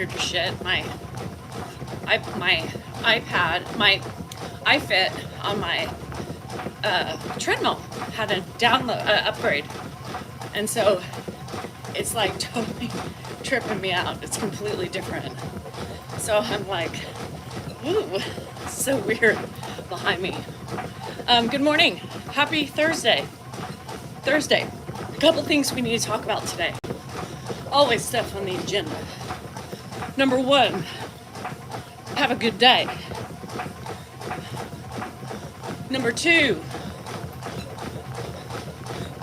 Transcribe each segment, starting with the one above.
weirder shit. My iPad, my iFit on my treadmill had a download upgrade, and so it's like totally tripping me out. It's completely different. So I'm like, ooh, so weird behind me. Good morning. Happy Thursday. A couple things we need to talk about today. Always stuff on the agenda. Number one, have a good day. Number two,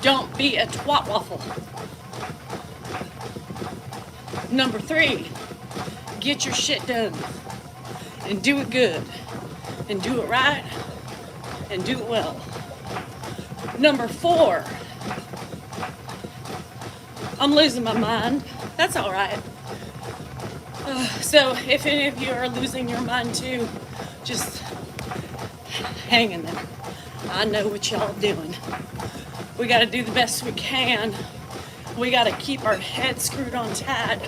don't be a twat waffle. Number three, get your shit done and do it good and do it right and do it well. Number four, I'm losing my mind. That's all right. So if any of you are losing your mind too, just hang in there. I know what y'all doing. We got to do the best we can. We got to keep our heads screwed on tight.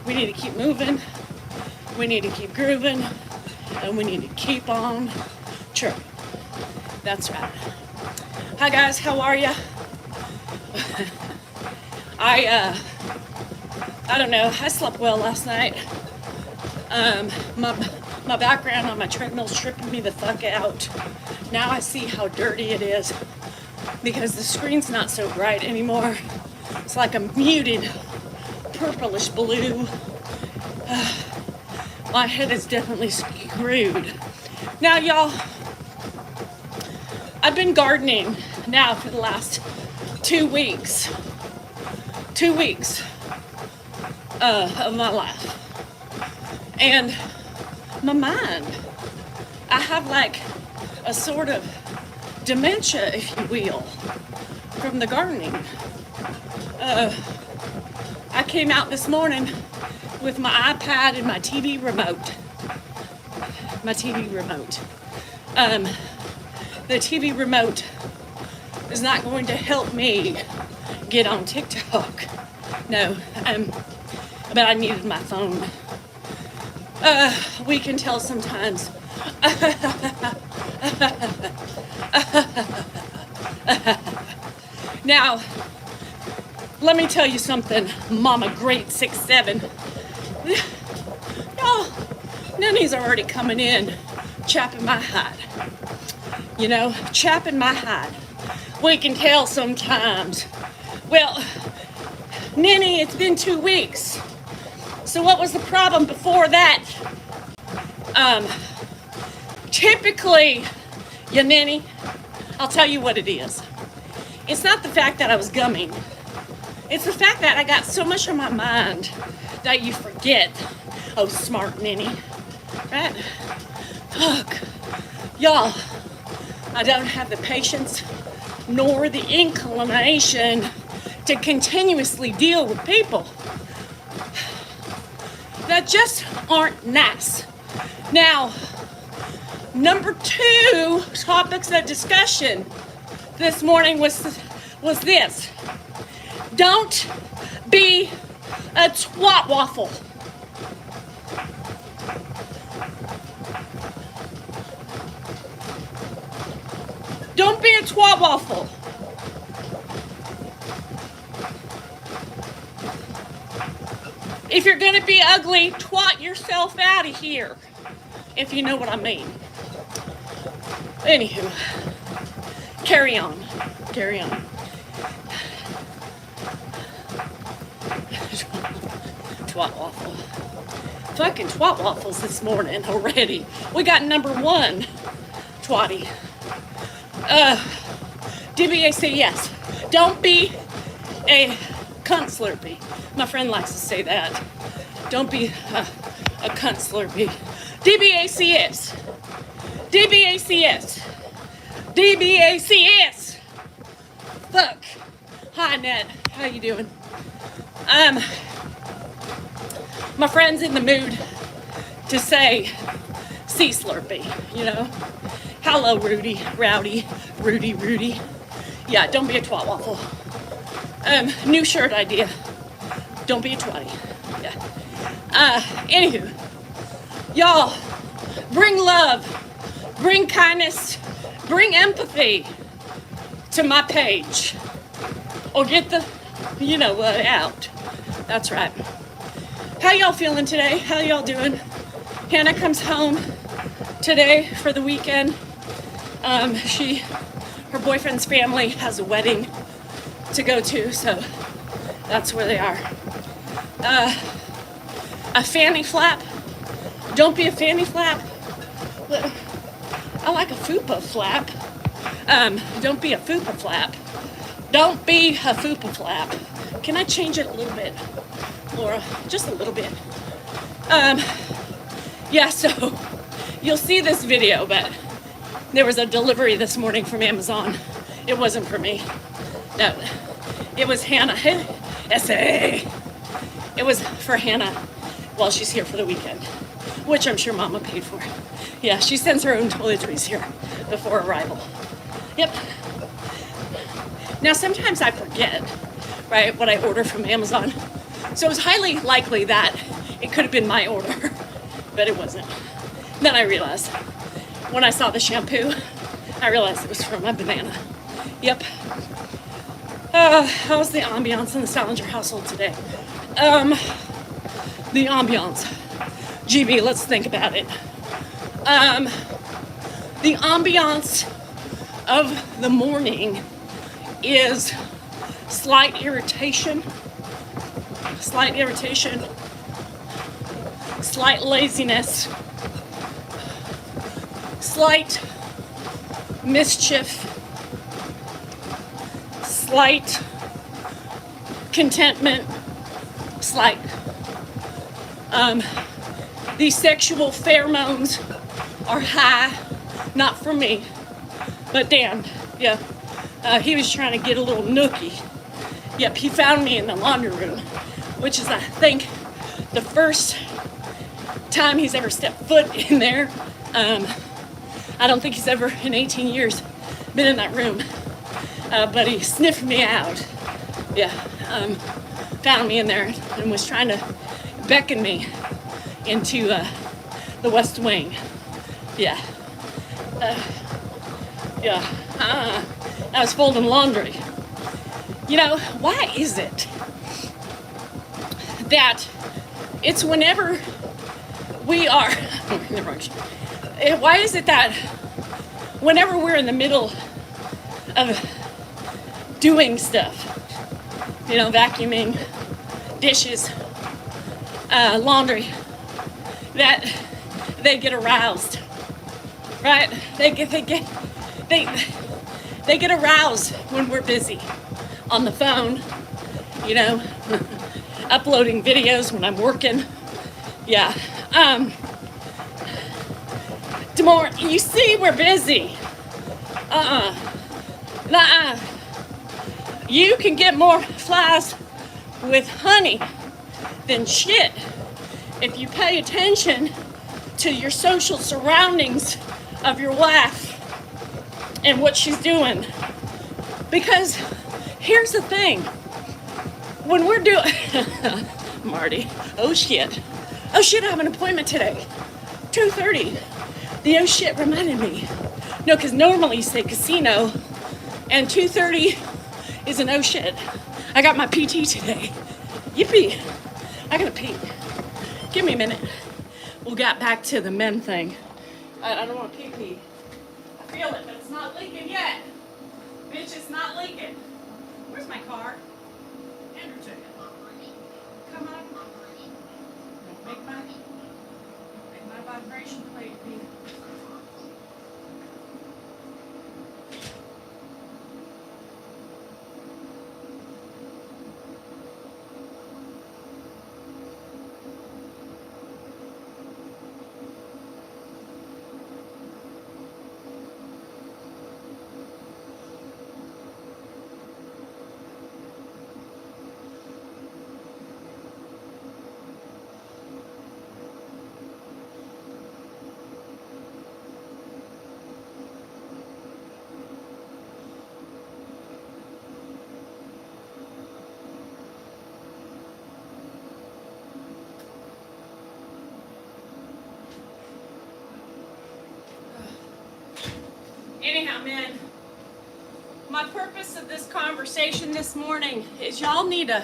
We need to keep moving. We need to keep grooving. And we need to keep on chirping. That's right. Hi guys, how are ya? I don't know. I slept well last night. My background on my treadmill's tripping me the fuck out. Now I see how dirty it is because the screen's not so bright anymore. It's like a muted purplish blue. My head is definitely screwed. Now, y'all, I've been gardening now for the last 2 weeks. 2 weeks of my life. And my mind, I have like a sort of dementia, if you will, from the gardening. I came out this morning with my iPad and my TV remote. The TV remote is not going to help me get on TikTok. No, but I needed my phone. We can tell sometimes. Now, let me tell you something, Mama Great 6'7". Y'all, Nanny's already coming in, chapping my hide. You know, chapping my hide. We can tell sometimes. Well, Nanny, it's been 2 weeks. So what was the problem before that? Typically, ya Nanny, I'll tell you what it is. It's not the fact that I was gumming. It's the fact that I got so much on my mind that you forget. Oh, smart Nanny. Right? Fuck. Y'all, I don't have the patience nor the inclination to continuously deal with people that just aren't nice. Now, number two topics of discussion this morning was this. Don't be a twat waffle. Don't be a twat waffle. If you're gonna be ugly, twat yourself out of here. If you know what I mean. Anywho, carry on. Twat waffle. Fucking twat waffles this morning already. We got number one, twatty. DBAC, yes. Don't be a cunt slurpee. My friend likes to say that. Don't be a cunt slurpee. DBACS. DBACS. DBACS. Fuck. Hi, Ned. How you doing? My friend's in the mood to say sea slurpee, you know? Hello, Rudy. Rudy. Yeah, don't be a twat waffle. New shirt idea. Don't be a twatty. Yeah. Anywho, y'all, bring love, bring kindness, bring empathy to my page, or get the, you know what, out. That's right. How y'all feeling today? How y'all doing? Hannah comes home today for the weekend. Her boyfriend's family has a wedding to go to, so that's where they are. A fanny flap. Don't be a fanny flap. I like a fupa flap. Don't be a fupa flap. Don't be a fupa flap. Can I change it a little bit, Laura? Just a little bit. Yeah, so you'll see this video, but there was a delivery this morning from Amazon. It wasn't for me. No, it was Hannah. S.A. It was for Hannah while she's here for the weekend, which I'm sure Mama paid for. Yeah, she sends her own toiletries here before arrival. Yep. Now, sometimes I forget, right, what I order from Amazon. So it was highly likely that it could have been my order, but it wasn't. Then I realized, when I saw the shampoo, I realized it was from my banana. Yep. How's the ambiance in the Salinger household today? The ambiance. GB, let's think about it. The ambiance of the morning is slight irritation, slight laziness, slight mischief, slight contentment, slight. These sexual pheromones are high, not for me, but Dan, yeah, he was trying to get a little nookie. Yep, he found me in the laundry room, which is, I think, the first time he's ever stepped foot in there. I don't think he's ever, in 18 years, been in that room, but he sniffed me out. Yeah, found me in there and was trying to beckon me into the West Wing. Yeah. I was folding laundry. You know, why is it that it's whenever we are, why is it that whenever we're in the middle of doing stuff, you know, vacuuming, dishes, laundry, that they get aroused, right? They get aroused when we're busy on the phone, you know, uploading videos when I'm working. Yeah. Tomorrow, you see, we're busy. You can get more flies with honey than shit if you pay attention to your social surroundings of your wife and what she's doing. Because here's the thing. When we're doing... Marty. Oh shit, I have an appointment today. 2:30. The oh shit reminded me. No, because normally you say casino, and 2:30 is an oh shit. I got my PT today. Yippee. I gotta pee. Give me a minute. We'll get back to the men thing. I don't want to pee. I feel it, but it's not leaking yet. Bitch, it's not leaking. Where's my car? Andrew took it. Come on. Make my vibration plate be. Anyhow, man, my purpose of this conversation this morning is y'all need to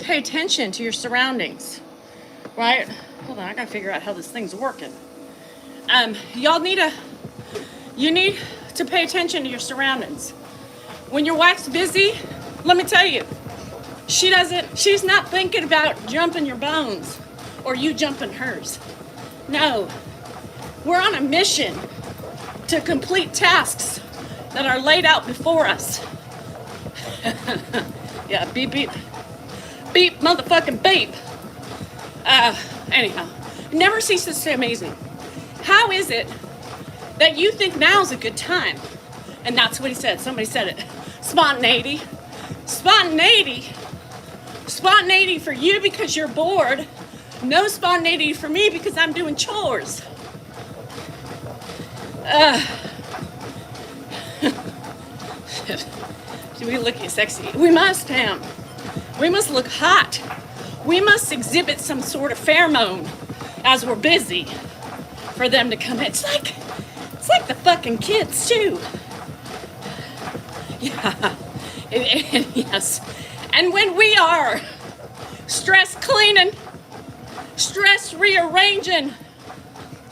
pay attention to your surroundings, right? Hold on, I gotta figure out how this thing's working. You need to pay attention to your surroundings. When your wife's busy, let me tell you, she's not thinking about jumping your bones or you jumping hers. No, we're on a mission to complete tasks that are laid out before us. Yeah, beep, beep. Beep, motherfucking beep. Anyhow, never ceases to amaze me. How is it that you think now's a good time? And that's what he said. Somebody said it. Spontaneity. Spontaneity. Spontaneity for you because you're bored. No spontaneity for me because I'm doing chores. Do we look sexy? We must, Pam. We must look hot. We must exhibit some sort of pheromone as we're busy for them to come in. It's like the fucking kids too. Yeah. And yes. And when we are stress cleaning, stress rearranging,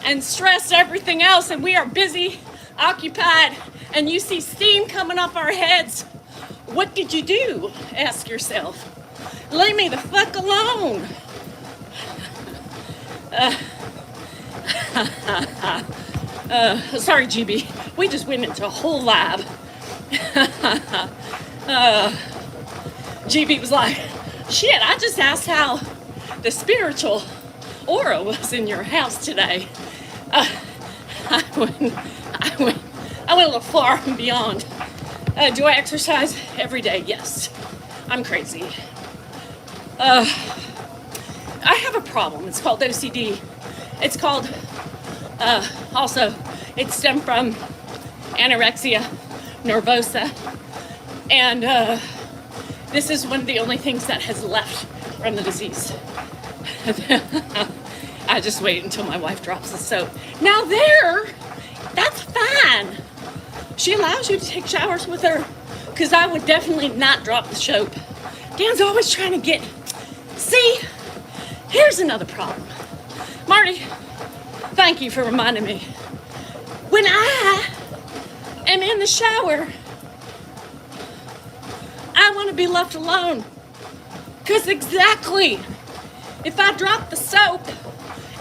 and stress everything else, and we are busy, occupied, and you see steam coming off our heads, what did you do? Ask yourself. Leave me the fuck alone. Sorry, GB. We just went into a whole lab. GB was like, shit, I just asked how the spiritual aura was in your house today. I went a little far and beyond. Do I exercise every day? Yes. I'm crazy. I have a problem. It's called OCD. It's called, also, it stemmed from anorexia nervosa. And this is one of the only things that has left from the disease. I just wait until my wife drops the soap. Now that's fine. She allows you to take showers with her, because I would definitely not drop the soap. Dan's always trying to get, see, here's another problem. Marty, thank you for reminding me. When I am in the shower, I want to be left alone. Because exactly, if I drop the soap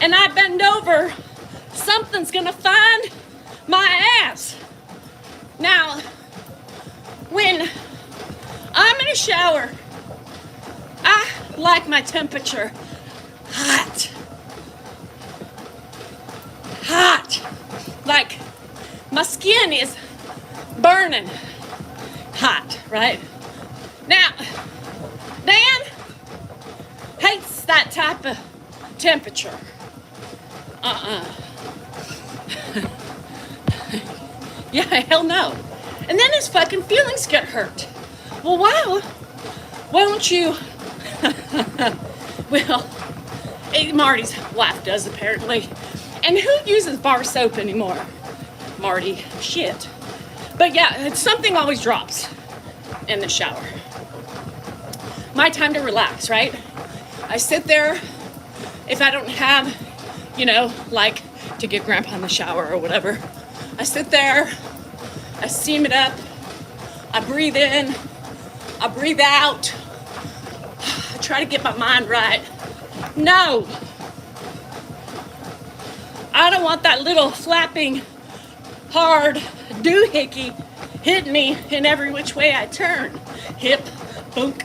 and I bend over, something's gonna find my ass. Now, when I'm in a shower, I like my temperature hot. Hot. Like my skin is burning hot, right? Now, Dan hates that type of temperature. Yeah, hell no. And then his fucking feelings get hurt. Well, why won't you? Well, Marty's wife does apparently. And who uses bar soap anymore? Marty, shit. But yeah, something always drops in the shower. My time to relax, right? I sit there, if I don't have, like to get grandpa in the shower or whatever, I sit there, I steam it up, I breathe in, I breathe out, I try to get my mind right. No, I don't want that little flapping, hard doohickey hitting me in every which way I turn. Hip, boink,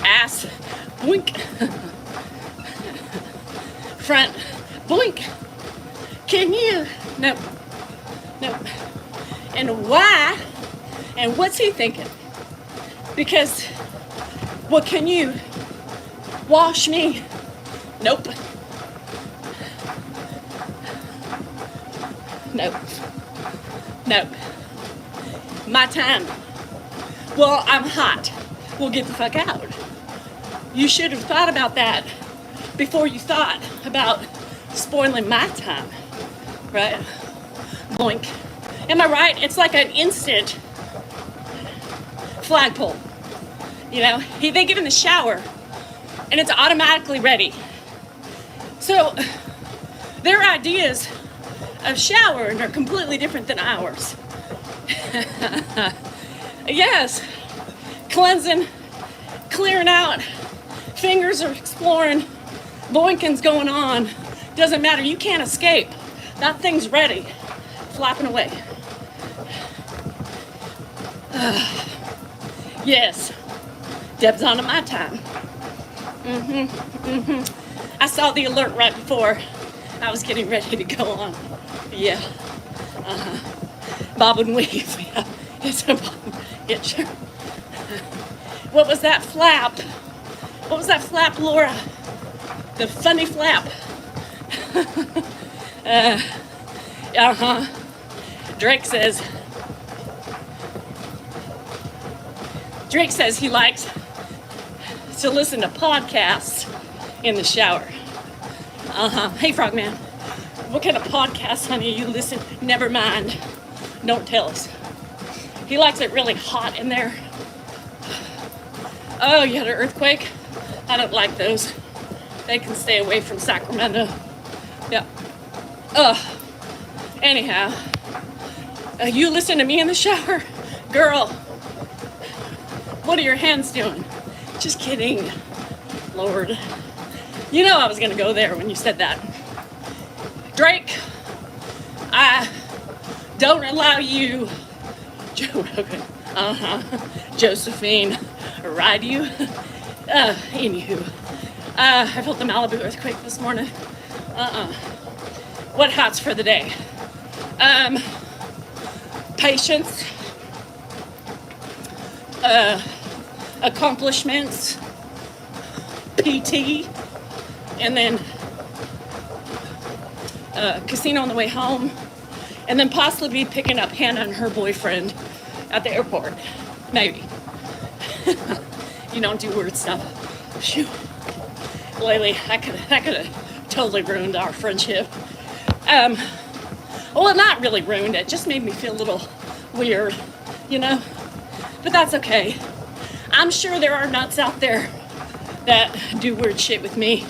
ass, boink, front, boink. Can you? Nope. Nope. And why? And what's he thinking? Because, well, can you wash me? Nope. Nope. Nope. My time. Well, I'm hot. Well, get the fuck out. You should have thought about that before you thought about spoiling my time, right? Boink. Am I right? It's like an instant flagpole. You know, they get in the shower and it's automatically ready. So their ideas of showering are completely different than ours. Yes, cleansing, clearing out, fingers are exploring, boinking's going on. Doesn't matter, you can't escape. That thing's ready, flapping away. Yes, Deb's on at my time. I saw the alert right before I was getting ready to go on. Yeah, bob and weave. Yeah, it's a bob. Yeah, sure. What was that flap? What was that flap, Laura? The funny flap. Drake says he likes to listen to podcasts in the shower. Hey, Frogman, what kind of podcast, honey, you listen? Never mind. Don't tell us. He likes it really hot in there. Oh, you had an earthquake? I don't like those. They can stay away from Sacramento. Yep. Anyhow, you listen to me in the shower? Girl, what are your hands doing? Just kidding. Lord. You know I was going to go there when you said that. Drake, I don't allow you... Josephine, ride you? Anywho. I felt the Malibu earthquake this morning. What hots for the day? Patience. Accomplishments. PT. And then casino on the way home. And then possibly picking up Hannah and her boyfriend at the airport. Maybe. You don't do weird stuff. Phew. Lately, I could have totally ruined our friendship. Well, not really ruined it, just made me feel a little weird, you know? But that's okay. I'm sure there are nuts out there that do weird shit with me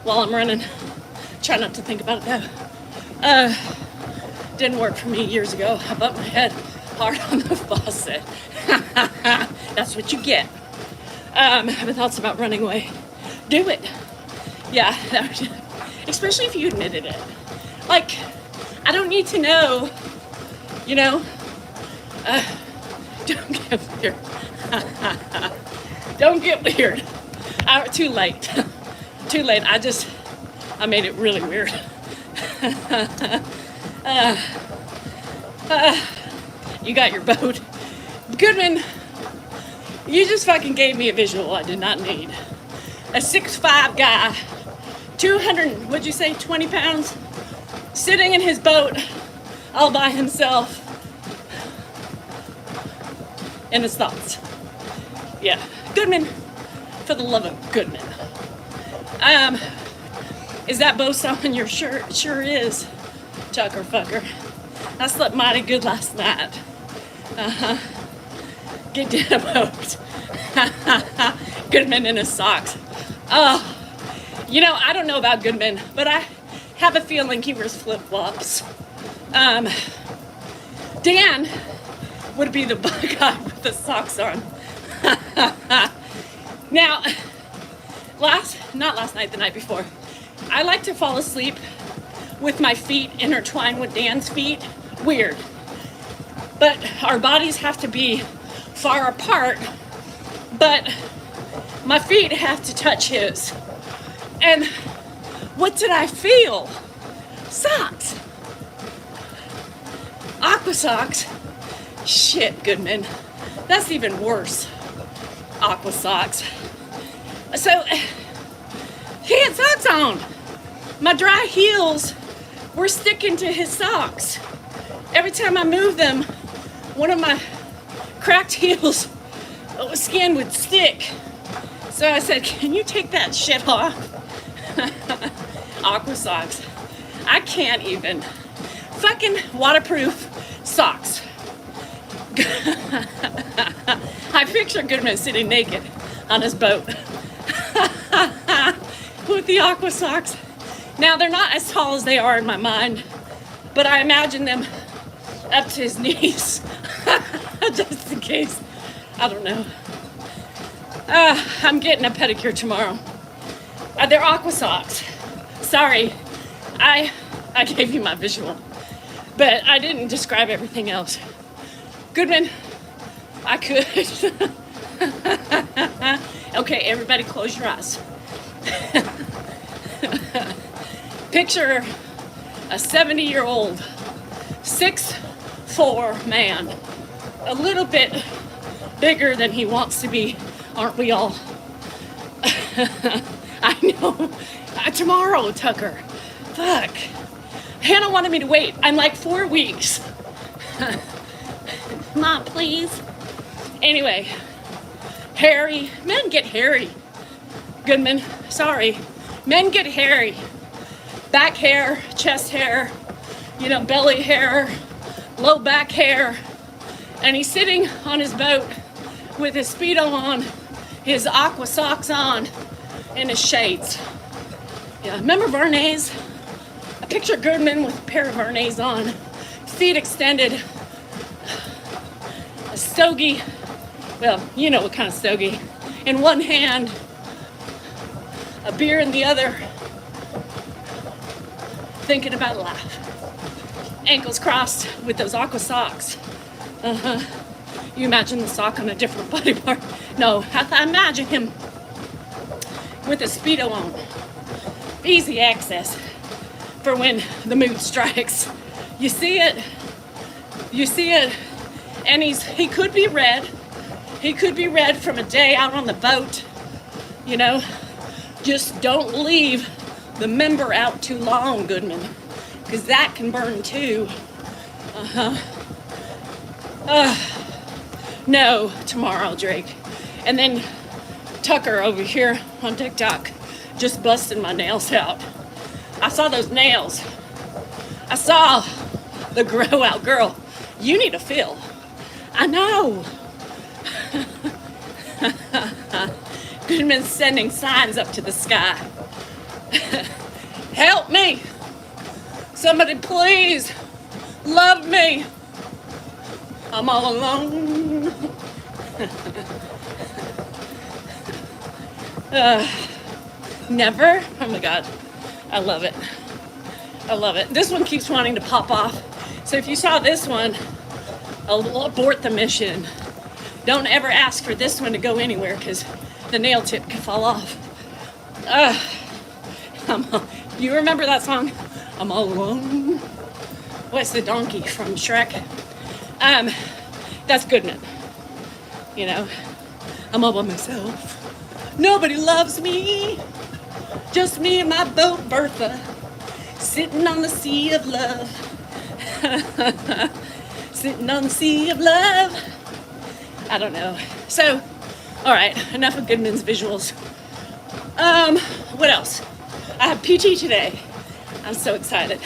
while I'm running. Try not to think about it though. Didn't work for me years ago. I bumped my head hard on the faucet. That's what you get. Having thoughts about running away. Do it. Yeah, especially if you admitted it. Like, I don't need to know, you know, don't get weird. Don't get weird. Too late. Too late. I made it really weird. You got your boat. Goodman, you just fucking gave me a visual I did not need. A 6'5" guy, what'd you say, 20 pounds, sitting in his boat all by himself in his thoughts. Yeah, Goodman, for the love of Goodman. Is that bow on your shirt? Sure is, chucker fucker. I slept mighty good last night. Get in a boat. Goodman in his socks. Oh, you know, I don't know about Goodman, but I have a feeling he wears flip-flops. Dan would be the guy with the socks on. Now, not last night, the night before, I like to fall asleep with my feet intertwined with Dan's feet. Weird. But our bodies have to be far apart, but my feet have to touch his. And what did I feel? Socks. Aqua socks. Shit, Goodman. That's even worse. Aqua socks. So, he had socks on. My dry heels were sticking to his socks. Every time I moved them, one of my cracked heels, skin would stick. So I said, can you take that shit off? Aqua socks. I can't even. Fucking waterproof socks. I picture Goodman sitting naked on his boat with the aqua socks. Now, they're not as tall as they are in my mind, but I imagine them up to his knees, just in case. I don't know. I'm getting a pedicure tomorrow. They're aqua socks. Sorry, I gave you my visual, but I didn't describe everything else. Goodman, I could. Okay, everybody close your eyes. Picture a 70-year-old, 6'4" man, a little bit bigger than he wants to be, aren't we all? I know. Tomorrow, Tucker. Fuck. Hannah wanted me to wait. I'm like 4 weeks. Mom, please. Anyway, hairy. Men get hairy. Goodman, sorry. Men get hairy. Back hair, chest hair, belly hair, low back hair. And he's sitting on his boat with his Speedo on, his aqua socks on, and his shades. Yeah, remember Varnays? I picture Goodman with a pair of Varnays on, feet extended, a stogie, well, you know what kind of stogie, in one hand, a beer in the other, thinking about life. Ankles crossed with those aqua socks. You imagine the sock on a different body part. No, I imagine him with a Speedo on. Easy access for when the mood strikes. You see it, and he could be red. He could be red from a day out on the boat, Just don't leave the member out too long, Goodman, because that can burn too. No, tomorrow, Drake. And then Tucker over here on TikTok just busted my nails out. I saw those nails. I saw the grow out girl. You need a fill. I know. Goodman's sending signs up to the sky. Help me. Somebody please love me. I'm all alone. Never? Oh my God. I love it. I love it. This one keeps wanting to pop off. So if you saw this one, I'll abort the mission. Don't ever ask for this one to go anywhere because the nail tip can fall off. You remember that song? I'm all alone. What's the donkey from Shrek? That's Goodman. I'm all by myself. Nobody loves me. Just me and my boat, Bertha, sitting on the sea of love. Sitting on the sea of love. I don't know. So, all right, enough of Goodman's visuals. What else? I have PT today. I'm so excited.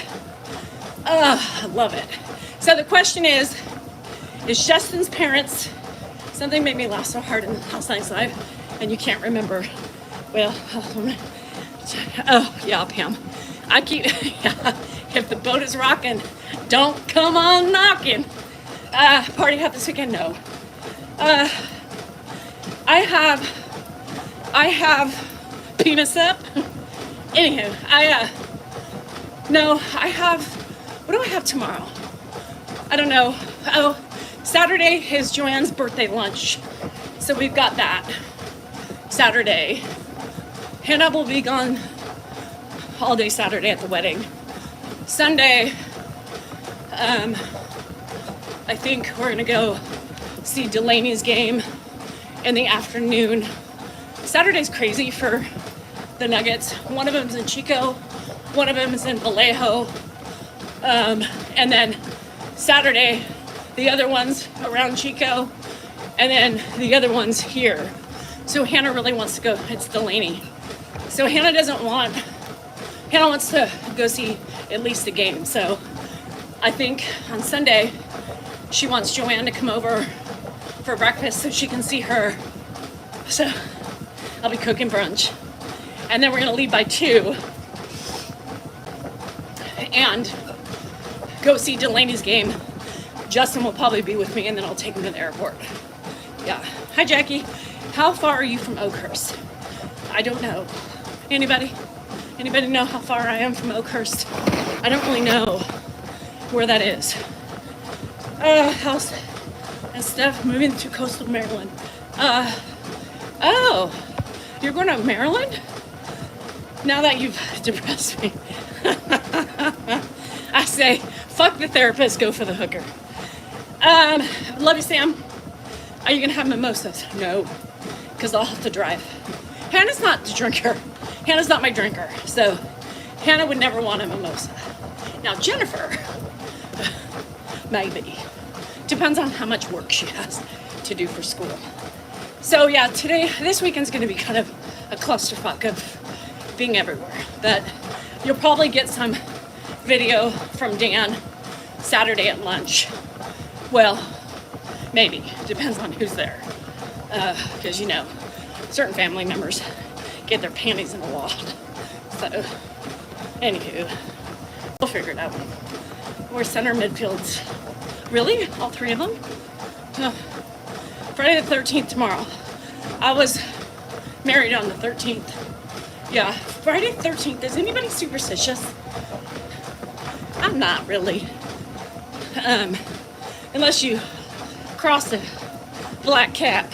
I love it. So the question is Justin's parents, something made me laugh so hard in House Nights Live, and you can't remember. Well, oh, yeah, Pam. I keep, if the boat is rocking, don't come on knocking. Party hat this weekend? No. I have penis up. Anywho, what do I have tomorrow? I don't know. Oh, Saturday is Joanne's birthday lunch. So we've got that. Saturday. Hannah will be gone all day Saturday at the wedding. Sunday, I think we're gonna go see Delaney's game in the afternoon. Saturday's crazy for the Nuggets. One of them's in Chico, one of them's in Vallejo, and then Saturday, the other one's around Chico, and then the other one's here. So Hannah really wants to go. It's Delaney. So Hannah wants to go see at least a game. So I think on Sunday she wants Joanne to come over for breakfast so she can see her. So I'll be cooking brunch. And then we're gonna leave by 2 and go see Delaney's game. Justin will probably be with me, and then I'll take him to the airport. Yeah. Hi, Jackie. How far are you from Oakhurst? I don't know. Anybody? Anybody know how far I am from Oakhurst? I don't really know where that is. House and stuff, moving to coastal Maryland. Oh, you're going to Maryland? Now that you've depressed me. I say, fuck the therapist, go for the hooker. Love you, Sam. Are you gonna have mimosas? No, because I'll have to drive. Hannah's not the drinker. Hannah's not my drinker, so Hannah would never want a mimosa. Now Jennifer, maybe. Depends on how much work she has to do for school. So yeah, this weekend's gonna be kind of a clusterfuck of being everywhere. But you'll probably get some video from Dan Saturday at lunch. Well, maybe. Depends on who's there. Because, you know, certain family members get their panties in a wad. So, anywho, we'll figure it out. We're center midfields. Really? All 3 of them? Friday the 13th tomorrow. I was married on the 13th. Yeah, Friday the 13th. Is anybody superstitious? I'm not really. Unless you cross a black cat.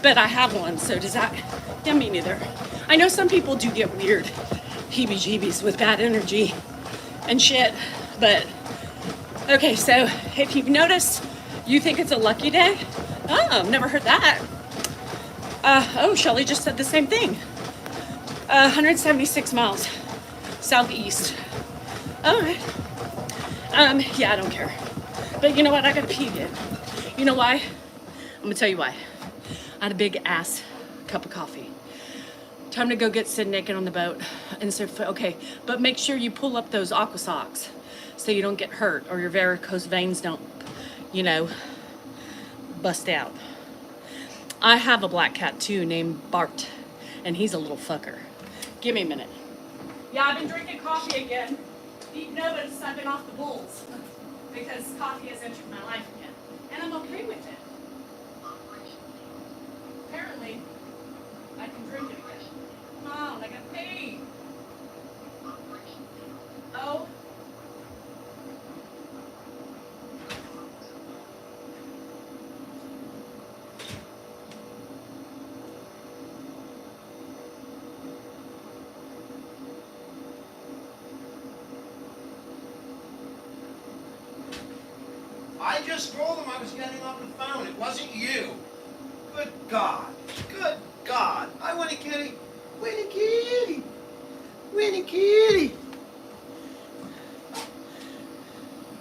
But I have one, so does that? Yeah, me neither. I know some people do get weird heebie-jeebies with bad energy and shit, but okay, so if you've noticed, you think it's a lucky day? Oh, I've never heard that. Oh, Shelly just said the same thing. 176 miles southeast. All right. Yeah, I don't care. But you know what? I gotta pee again. You know why? I'm gonna tell you why. I had a big ass cup of coffee. Time to go get Sid naked on the boat. And so, okay, but make sure you pull up those aqua socks so you don't get hurt or your varicose veins don't, you know, bust out. I have a black cat too named Bart, and he's a little fucker. Give me a minute. Yeah, I've been drinking coffee again. You've noticed I've been off the bulls because coffee has entered my life again, and I'm okay with it. Apparently, I can drink it again. Come on, I got paid. Oh. I just told him I was getting off the phone. It wasn't you. Good God. Good God. I want a kitty. Winnie kitty. Winnie kitty.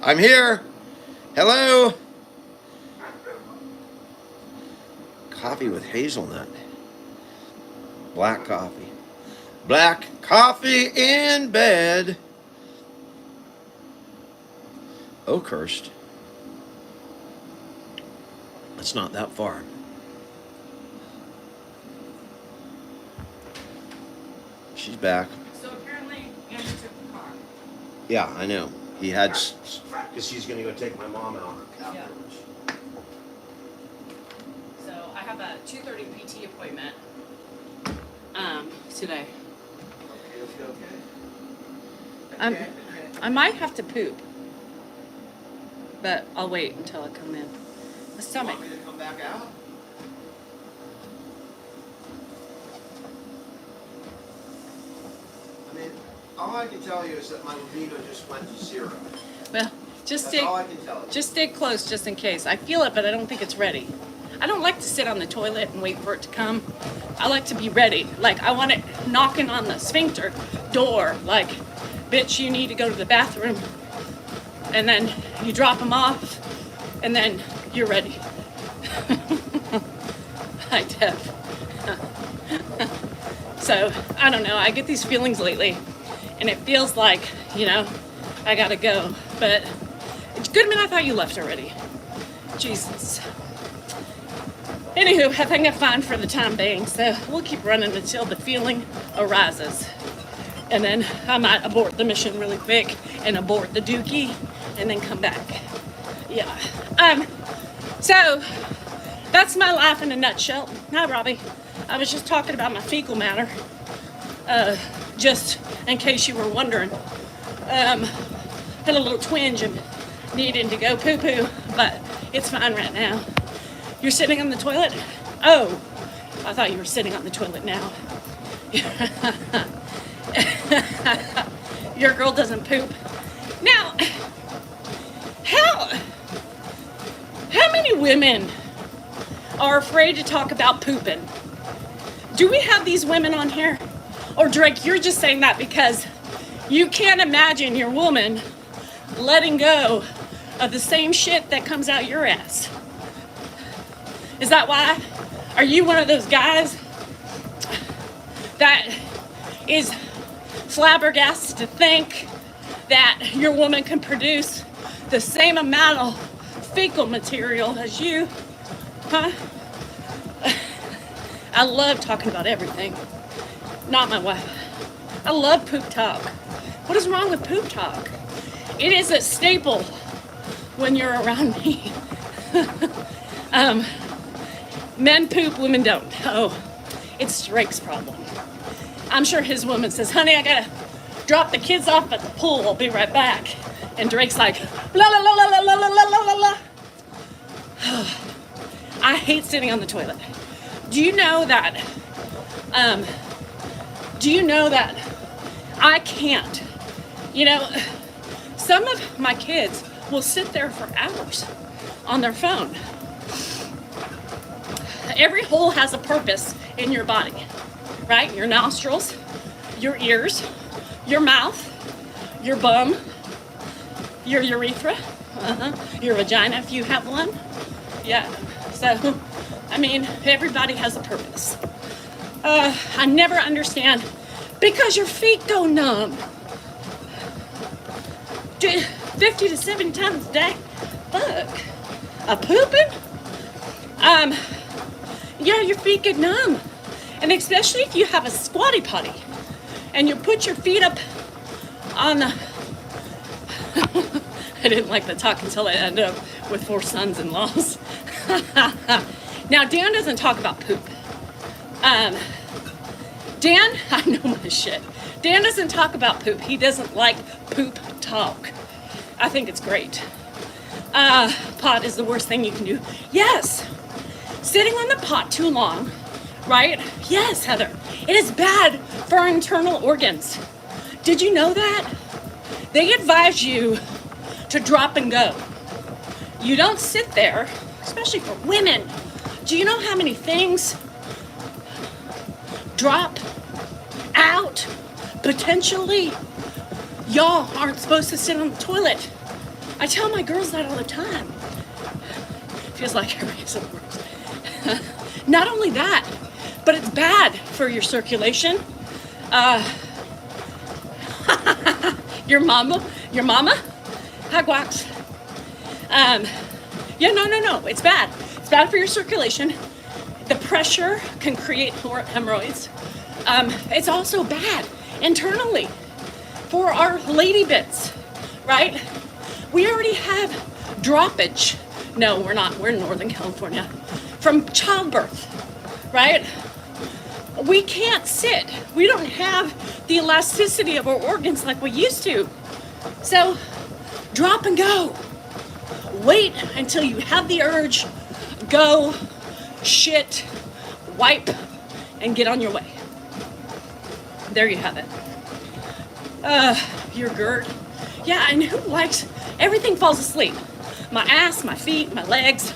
I'm here. Hello. Coffee with hazelnut. Black coffee. Black coffee in bed. Oakhurst. It's not that far. She's back. So apparently, Andrew took the car. Yeah, I know. He had, because he's going to go take my mom out afterwards. Yeah. So I have a 2:30 PT appointment today. Okay. I might have to poop, but I'll wait until I come in. My stomach. You want me to come back out? I mean, all I can tell you is that my libido just went to 0. Well, That's all I can tell you. just stay close just in case. I feel it, but I don't think it's ready. I don't like to sit on the toilet and wait for it to come. I like to be ready. Like, I want it knocking on the sphincter door. Like, bitch, you need to go to the bathroom. And then you drop them off. And then you're ready. Hi, Deb. So, I don't know. I get these feelings lately. And it feels like, you know, I gotta go. But it's good. I mean, I thought you left already. Jesus. Anywho, I think I'm fine for the time being, so we'll keep running until the feeling arises. And then I might abort the mission really quick and abort the dookie and then come back. Yeah. So that's my life in a nutshell. Hi, Robbie. I was just talking about my fecal matter. Just in case you were wondering. Had a little twinge and needing to go poo-poo, but it's fine right now. You're sitting on the toilet? Oh, I thought you were sitting on the toilet now. Your girl doesn't poop. Now, how many women are afraid to talk about pooping? Do we have these women on here? Or Drake, you're just saying that because you can't imagine your woman letting go of the same shit that comes out your ass. Is that why? Are you one of those guys that is flabbergasted to think that your woman can produce the same amount of fecal material as you? Huh? I love talking about everything. Not my wife. I love poop talk. What is wrong with poop talk? It is a staple when you're around me. Men poop, women don't. Oh, it's Drake's problem. I'm sure his woman says, honey, I gotta drop the kids off at the pool. I'll be right back. And Drake's like, la la la la la la la la la la. I hate sitting on the toilet. Do you know that I can't? You know, some of my kids will sit there for hours on their phone. Every hole has a purpose in your body, right? Your nostrils, your ears, your mouth, your bum, your urethra, your vagina if you have one. Yeah, so, I mean, everybody has a purpose. I never understand, because your feet go numb. 50 to 70 times a day. Fuck. A pooping? Yeah, your feet get numb. And especially if you have a squatty potty and you put your feet up on the... I didn't like the talk until I ended up with 4 sons-in-laws. Now, Dan doesn't talk about poop. Dan, I know my shit. Dan doesn't talk about poop. He doesn't like poop talk. I think it's great. Pot is the worst thing you can do. Yes. Sitting on the pot too long, right? Yes, Heather. It is bad for our internal organs. Did you know that? They advise you to drop and go. You don't sit there, especially for women. Do you know how many things drop out potentially? Y'all aren't supposed to sit on the toilet. I tell my girls that all the time. Feels like every single word. Not only that, but it's bad for your circulation. Your mama? Hi, Guax. Yeah, no, it's bad. It's bad for your circulation. The pressure can create hemorrhoids. It's also bad internally for our lady bits, right? We already have droppage. No, we're not. We're in Northern California. From childbirth, right? We can't sit. We don't have the elasticity of our organs like we used to. So, drop and go. Wait until you have the urge. Go, shit, wipe, and get on your way. There you have it. Your GERD. Yeah, and who likes, everything falls asleep. My ass, my feet, my legs,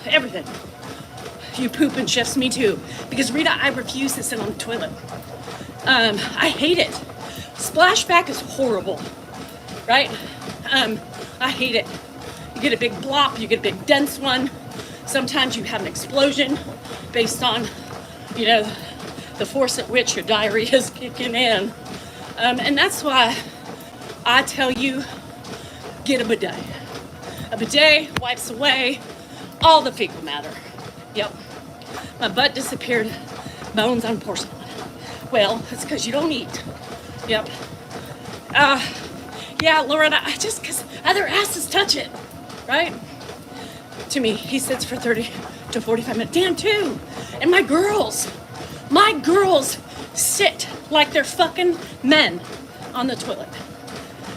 everything. You poop and shifts, me too. Because Rita, I refuse to sit on the toilet. I hate it. Splashback is horrible, right? I hate it. You get a big blop, you get a big dense one. Sometimes you have an explosion based on, you know, the force at which your diarrhea is kicking in. And that's why I tell you, get a bidet. A bidet wipes away all the fecal matter. Yep. My butt disappeared, bones on porcelain. Well, it's because you don't eat. Yep. Yeah, Loretta, because other asses touch it, right? To me, he sits for 30 to 45 minutes. Damn, too. And my girls sit like they're fucking men on the toilet.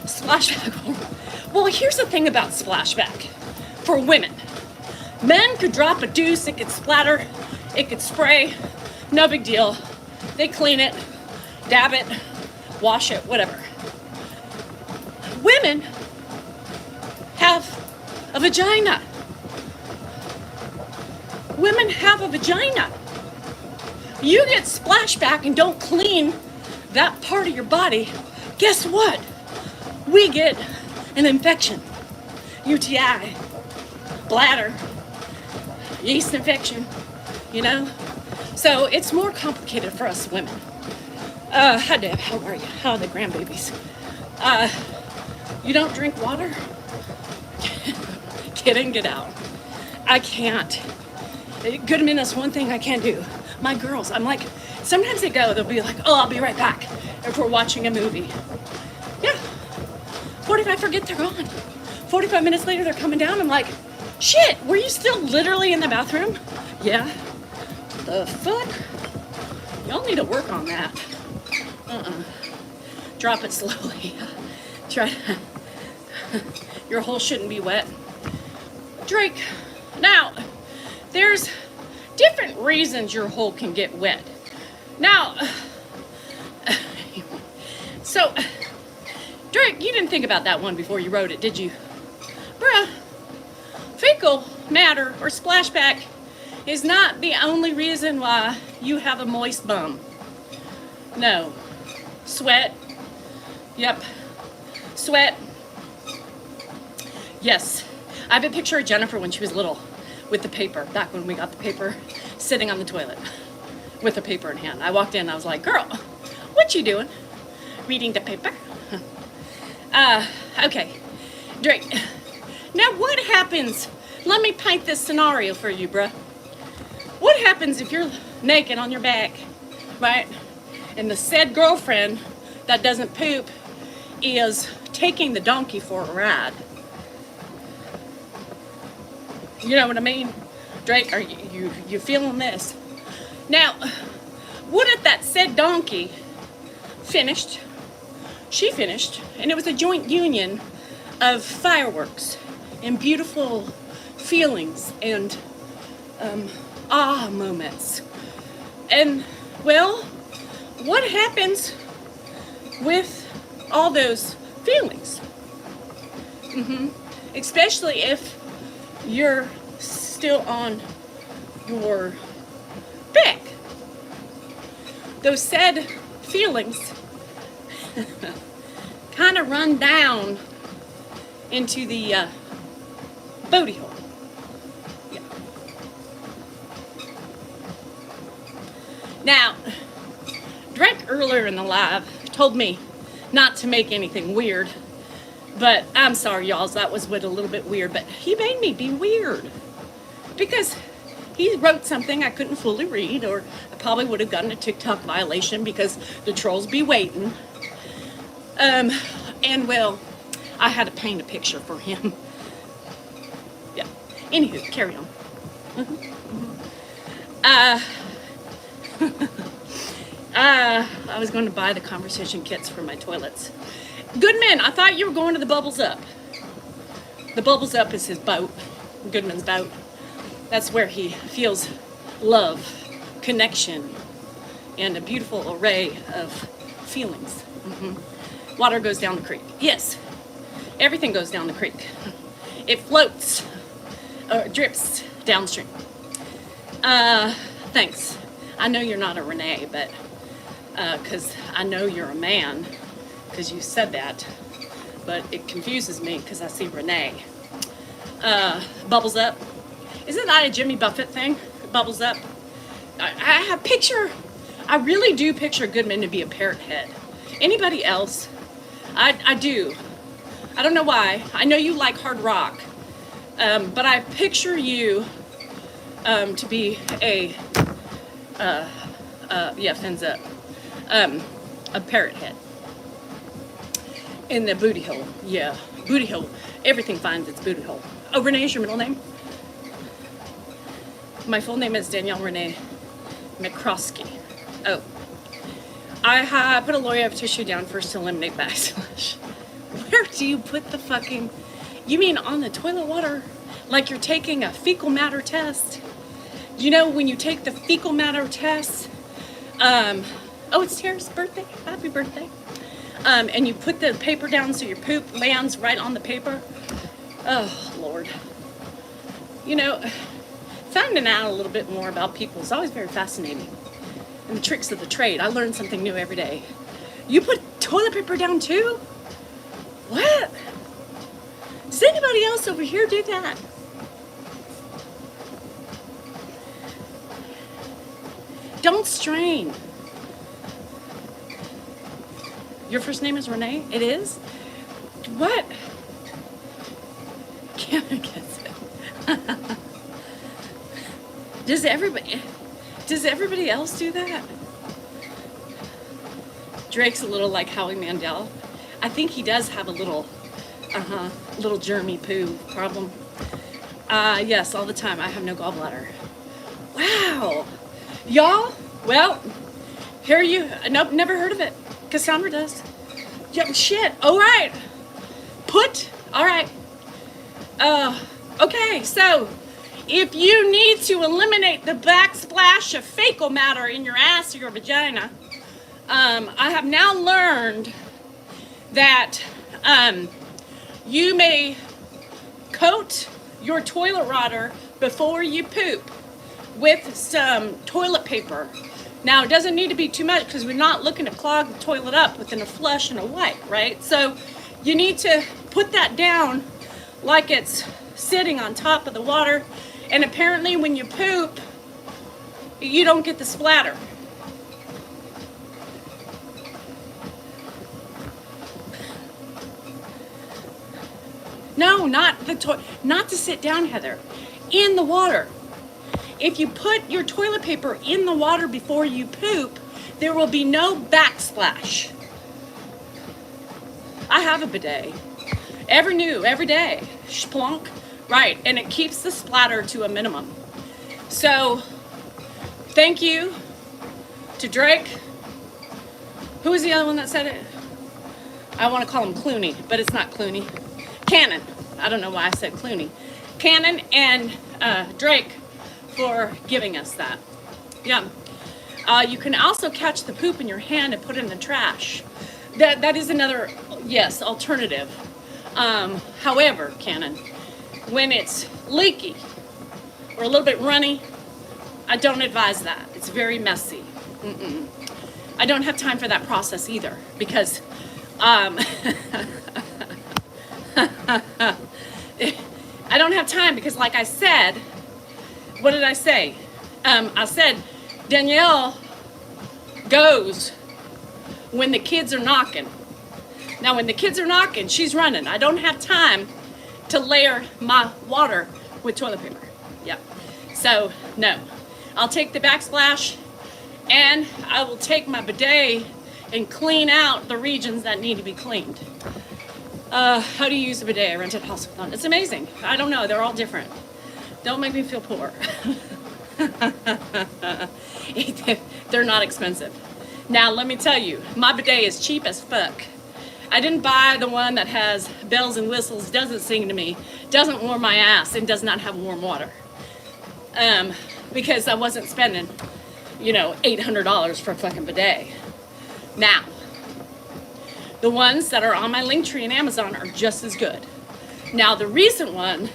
Splashback. Well, here's the thing about splashback for women. Men could drop a deuce, it could splatter, it could spray, no big deal. They clean it, dab it, wash it, whatever. Women have a vagina. Women have a vagina. You get splashback and don't clean that part of your body, guess what? We get an infection. UTI, bladder, yeast infection, you know? So it's more complicated for us women. Hi Deb, how are you? How are the grandbabies? You don't drink water? Get in, get out. I can't. Goodman, that's one thing I can't do. My girls, I'm like, sometimes they'll be like, oh, I'll be right back if we're watching a movie. Yeah. 45, forget they're gone. 45 minutes later, they're coming down. I'm like, shit, were you still literally in the bathroom? Yeah. The fuck? Y'all need to work on that. Drop it slowly. Try to. Your hole shouldn't be wet. Drake, now, there's different reasons your hole can get wet. Now, so, Drake, you didn't think about that one before you wrote it, did you? Bruh, fecal matter or splashback is not the only reason why you have a moist bum. No. Sweat. Yep. Sweat. Yes. I have a picture of Jennifer when she was little with the paper, back when we got the paper, sitting on the toilet with the paper in hand. I walked in, I was like, girl, what you doing? Reading the paper? Okay. Drake. Now what happens? Let me paint this scenario for you, bruh. What happens if you're naked on your back, right? And the said girlfriend that doesn't poop is taking the donkey for a ride? You know what I mean? Drake, are you feeling this? Now, what if that said donkey finished? She finished, and it was a joint union of fireworks and beautiful feelings and moments. And, well, what happens with all those feelings? Especially if you're still on your back. Those sad feelings kind of run down into the booty hole. Yeah. Now, Drake earlier in the live told me not to make anything weird, but I'm sorry, y'all, that was a little bit weird, but he made me be weird because he wrote something I couldn't fully read, or I probably would have gotten a TikTok violation because the trolls be waiting. And well, I had to paint a picture for him. Yeah. Anywho, carry on. I was going to buy the conversation kits for my toilets. Goodman, I thought you were going to the Bubbles Up. The Bubbles Up is his boat, Goodman's boat. That's where he feels love, connection, and a beautiful array of feelings. Water goes down the creek. Yes, everything goes down the creek. It floats, or drips downstream. Thanks. I know you're not a Renee, but, because I know you're a man, because you said that, but it confuses me because I see Renee. Bubbles Up. Isn't that a Jimmy Buffett thing? Bubbles Up. I really do picture Goodman to be a parrot head. Anybody else? I do. I don't know why. I know you like hard rock, But I picture you to be a, yeah, fins up, a parrot head in the booty hole. Yeah, booty hole. Everything finds its booty hole. Oh, Renee is your middle name? My full name is Danielle Renee McCroskey. Oh, I put a L'Oreal tissue down first to eliminate backslash. Where do you put the fucking, you mean on the toilet water? Like you're taking a fecal matter test? You know, when you take the fecal matter test, oh, it's Tara's birthday. Happy birthday. And you put the paper down so your poop lands right on the paper. Oh, Lord. You know, finding out a little bit more about people is always very fascinating. And the tricks of the trade. I learn something new every day. You put toilet paper down too? What? Does anybody else over here do that? Don't strain. Your first name is Renee? It is? What? Cameron gets it. Does everybody else do that? Drake's a little like Howie Mandel. I think he does have a little germy poo problem. Yes, all the time. I have no gallbladder. Wow. Y'all, well, here you, nope, never heard of it. Cassandra does. Yep, shit, all right. All right. Okay, so if you need to eliminate the backsplash of fecal matter in your ass or your vagina, I have now learned that you may coat your toilet rotter before you poop with some toilet paper. Now, it doesn't need to be too much because we're not looking to clog the toilet up within a flush and a wipe, right? So you need to put that down like it's sitting on top of the water. And apparently when you poop, you don't get the splatter. No, not to sit down, Heather. In the water. If you put your toilet paper in the water before you poop, there will be no backsplash. I have a bidet. Every day. Splunk. Right, and it keeps the splatter to a minimum. So, thank you to Drake. Who was the other one that said it? I want to call him Clooney, but it's not Clooney. Cannon. I don't know why I said Clooney. Cannon and Drake for giving us that. Yeah. You can also catch the poop in your hand and put it in the trash. That is another, yes, alternative. However, Cannon, when it's leaky or a little bit runny, I don't advise that. It's very messy. I don't have time for that process either because I don't have time because, like I said, what did I say? I said Danielle goes when the kids are knocking. Now, when the kids are knocking, she's running. I don't have time to layer my water with toilet paper. Yeah. So, no. I'll take the backsplash and I will take my bidet and clean out the regions that need to be cleaned. How do you use a bidet? I rented a house with one. It's amazing. I don't know. They're all different. Don't make me feel poor. They're not expensive. Now, let me tell you, my bidet is cheap as fuck. I didn't buy the one that has bells and whistles, doesn't sing to me, doesn't warm my ass, and does not have warm water. Because I wasn't spending, $800 for a fucking bidet. Now, the ones that are on my Linktree and Amazon are just as good. Now, the recent one,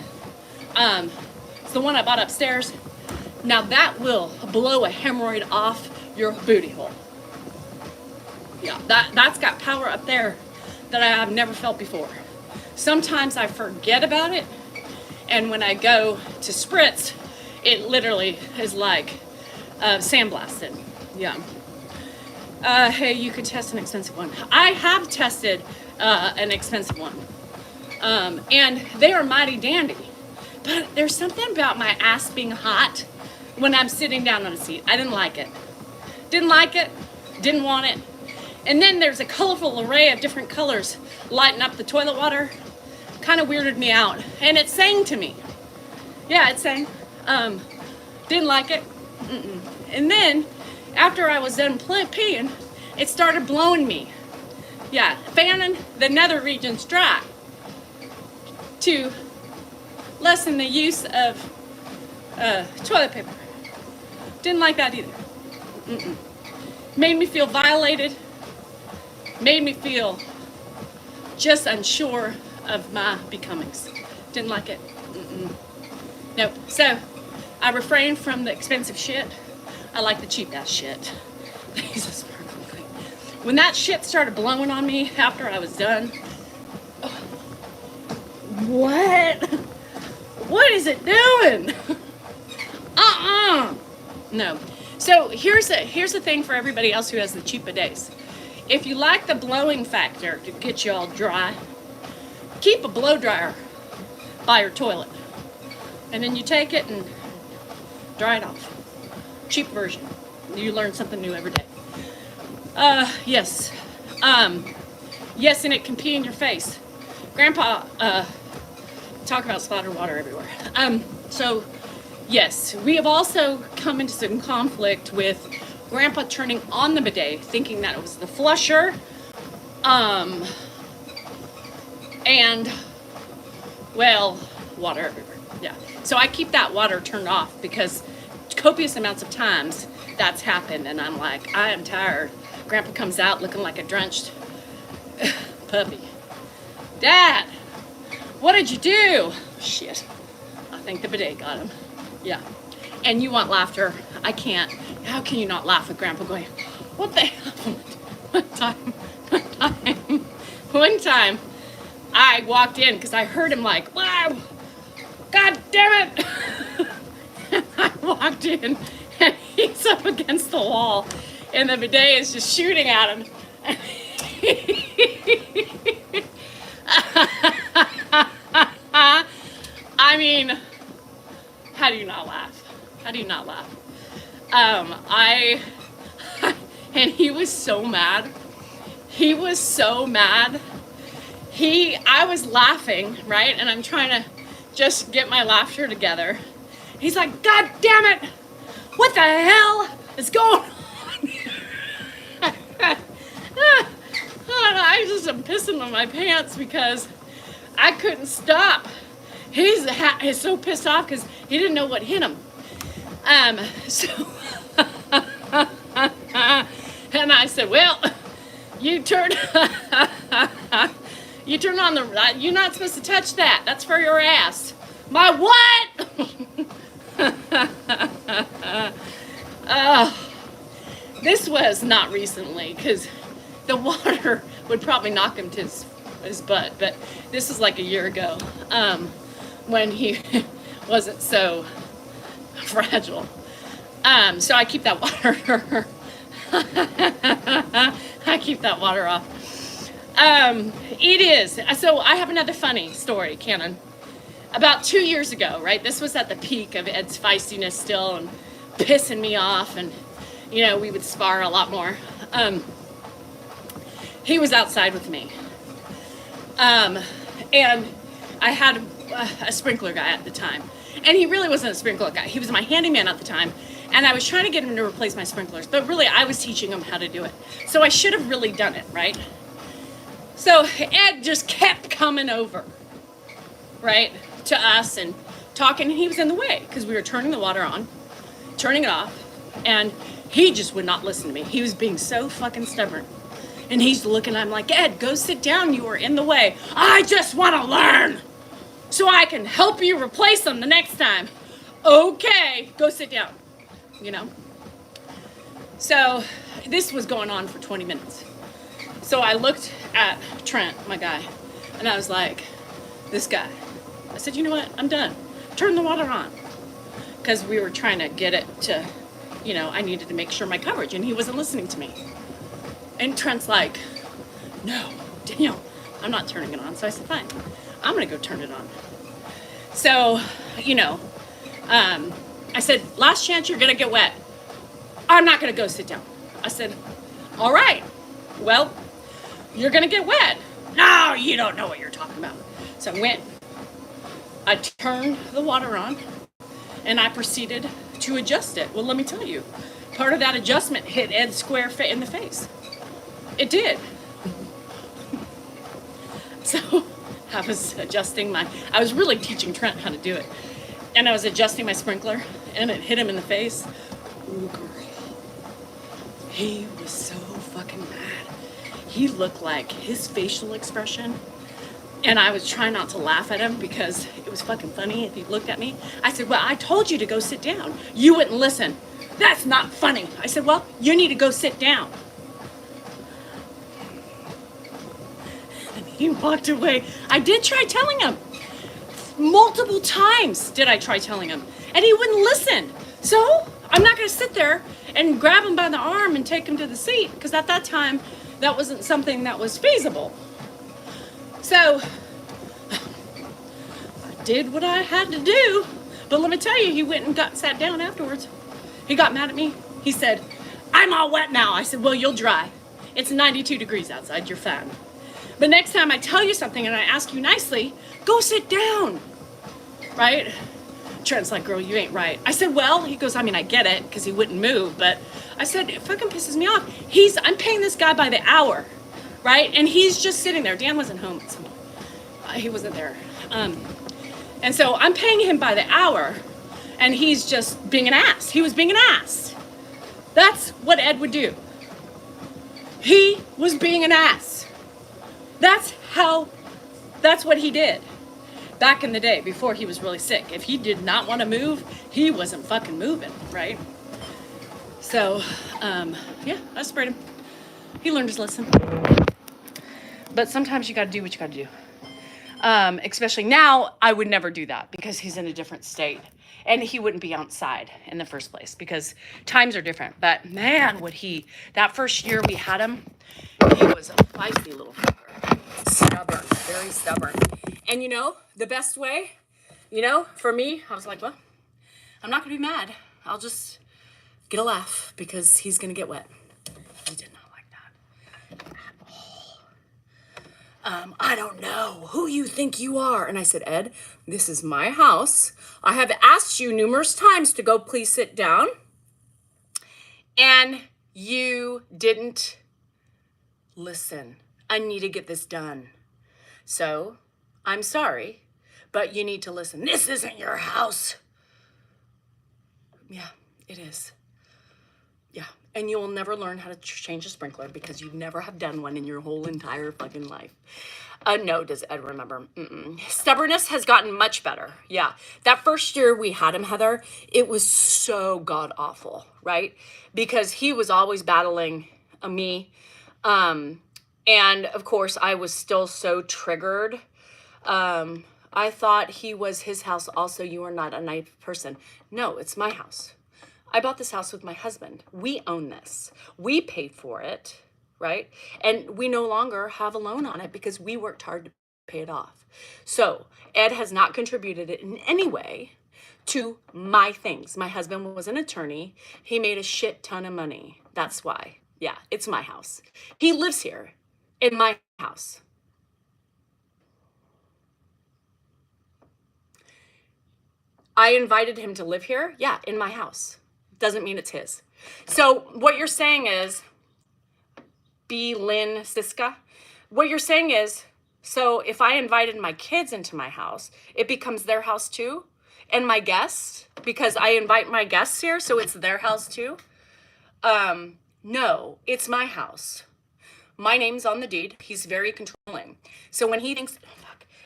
it's the one I bought upstairs. Now, that will blow a hemorrhoid off your booty hole. Yeah, that's got power up there that I have never felt before. Sometimes I forget about it, and when I go to spritz, it literally is like sandblasted. Yeah. Hey, you could test an expensive one. I have tested an expensive one, and they are mighty dandy. But there's something about my ass being hot when I'm sitting down on a seat. I didn't like it. Didn't like it. Didn't want it. And then there's a colorful array of different colors lighting up the toilet water. Kind of weirded me out. And it sang to me. Yeah, it sang. Didn't like it. Mm-mm. And then, after I was done peeing, it started blowing me. Yeah, fanning the nether regions dry to lessen the use of toilet paper. Didn't like that either. Mm-mm. Made me feel violated. Made me feel just unsure of my becomings. Didn't like it. Mm-mm. Nope. So I refrained from the expensive shit. I like the cheap ass shit. Jesus. When that shit started blowing on me after I was done, what is it doing? No. So here's the thing for everybody else who has the cheap bidets. If you like the blowing factor to get you all dry, keep a blow dryer by your toilet. And then you take it and dry it off. Cheap version. You learn something new every day. Yes. Yes, and it can pee in your face. Grandpa, talk about splattered water everywhere. So, yes, we have also come into some conflict with Grandpa turning on the bidet, thinking that it was the flusher, and, well, water everywhere. Yeah. So I keep that water turned off because copious amounts of times that's happened, and I'm like, I am tired. Grandpa comes out looking like a drenched puppy. Dad, what did you do? Shit. I think the bidet got him. Yeah. And you want laughter. I can't. How can you not laugh with Grandpa going, what the hell? One time, I walked in because I heard him like, wow, God damn it. And I walked in and he's up against the wall and the bidet is just shooting at him. I mean, how do you not laugh? How do you not laugh? And he was so mad. He was so mad. I was laughing, right? And I'm trying to just get my laughter together. He's like, God damn it! What the hell is going on? I just am pissing on my pants because I couldn't stop. He's so pissed off because he didn't know what hit him. So, and I said, well, you turn on you're not supposed to touch that. That's for your ass. My what? This was not recently because the water would probably knock him to his butt, but this was like a year ago when he wasn't so fragile. So I keep that water. I keep that water off. It is. So I have another funny story, Cannon. About 2 years ago, right? This was at the peak of Ed's feistiness still and pissing me off, and you know, we would spar a lot more. He was outside with me. And I had a sprinkler guy at the time. And he really wasn't a sprinkler guy. He was my handyman at the time. And I was trying to get him to replace my sprinklers. But really, I was teaching him how to do it. So I should have really done it, right? So Ed just kept coming over, right, to us and talking. And he was in the way because we were turning the water on, turning it off. And he just would not listen to me. He was being so fucking stubborn. And he's looking, I'm like, Ed, go sit down. You are in the way. I just want to learn so I can help you replace them the next time. Okay, go sit down, you know. So this was going on for 20 minutes. So I looked at Trent, my guy, and I was like, this guy. I said, you know what? I'm done. Turn the water on. Because we were trying to get it to, you know, I needed to make sure my coverage, and he wasn't listening to me. And Trent's like, no, Danielle, I'm not turning it on. So I said, fine, I'm going to go turn it on. So, you know, I said, last chance, you're going to get wet. I'm not going to go sit down. I said, all right, well, you're going to get wet. No, you don't know what you're talking about. So I went, I turned the water on, and I proceeded to adjust it. Well, let me tell you, part of that adjustment hit Ed square in the face. It did. So I was I was really teaching Trent how to do it. And I was adjusting my sprinkler, and it hit him in the face. Ooh, girl. He was so fucking mad. He looked like his facial expression. And I was trying not to laugh at him because it was fucking funny if he looked at me. I said, well, I told you to go sit down. You wouldn't listen. That's not funny. I said, well, you need to go sit down. And he walked away. I did try telling him. Multiple times did I try telling him. And he wouldn't listen. So I'm not going to sit there and grab him by the arm and take him to the seat, because at that time, that wasn't something that was feasible. So I did what I had to do. But let me tell you, he went and sat down afterwards. He got mad at me. He said, I'm all wet now. I said, well, you'll dry. It's 92 degrees outside. You're fine. But next time I tell you something and I ask you nicely, go sit down. Right? Trent's like, girl, you ain't right. I said, well, he goes, I mean, I get it, because he wouldn't move. But I said, it fucking pisses me off. I'm paying this guy by the hour. Right? And he's just sitting there. Dan wasn't home. So he wasn't there. And so I'm paying him by the hour, and he's just being an ass. He was being an ass. That's what Ed would do. He was being an ass. That's what he did back in the day before he was really sick. If he did not want to move, he wasn't fucking moving, right? So, yeah, I sprayed him. He learned his lesson. But sometimes you got to do what you got to do. Especially now, I would never do that because he's in a different state. And he wouldn't be outside in the first place because times are different. But man, that first year we had him, he was a feisty little fucker. Stubborn, very stubborn. And you know, the best way, for me, I was like, well, I'm not going to be mad. I'll just get a laugh because he's going to get wet. He did not like that at all. I don't know who you think you are. And I said, Ed, this is my house. I have asked you numerous times to go please sit down. And you didn't listen. I need to get this done. So I'm sorry, but you need to listen. This isn't your house. Yeah, it is. Yeah, and you'll never learn how to change a sprinkler because you never have done one in your whole entire fucking life. No, does Ed remember? Stubbornness has gotten much better. Yeah, that first year we had him, Heather, it was so god awful, right? Because he was always battling me. And of course, I was still so triggered. I thought he was his house also. You are not a nice person. No, it's my house. I bought this house with my husband. We own this. We paid for it, right? And we no longer have a loan on it because we worked hard to pay it off. So Ed has not contributed it in any way to my things. My husband was an attorney. He made a shit ton of money. That's why. Yeah, it's my house. He lives here in my house. I invited him to live here. Yeah, in my house. Doesn't mean it's his. So what you're saying is, B. Lynn Siska, what you're saying is, so if I invited my kids into my house, it becomes their house too? And my guests, because I invite my guests here, so it's their house too? No, it's my house. My name's on the deed. He's very controlling. So when he thinks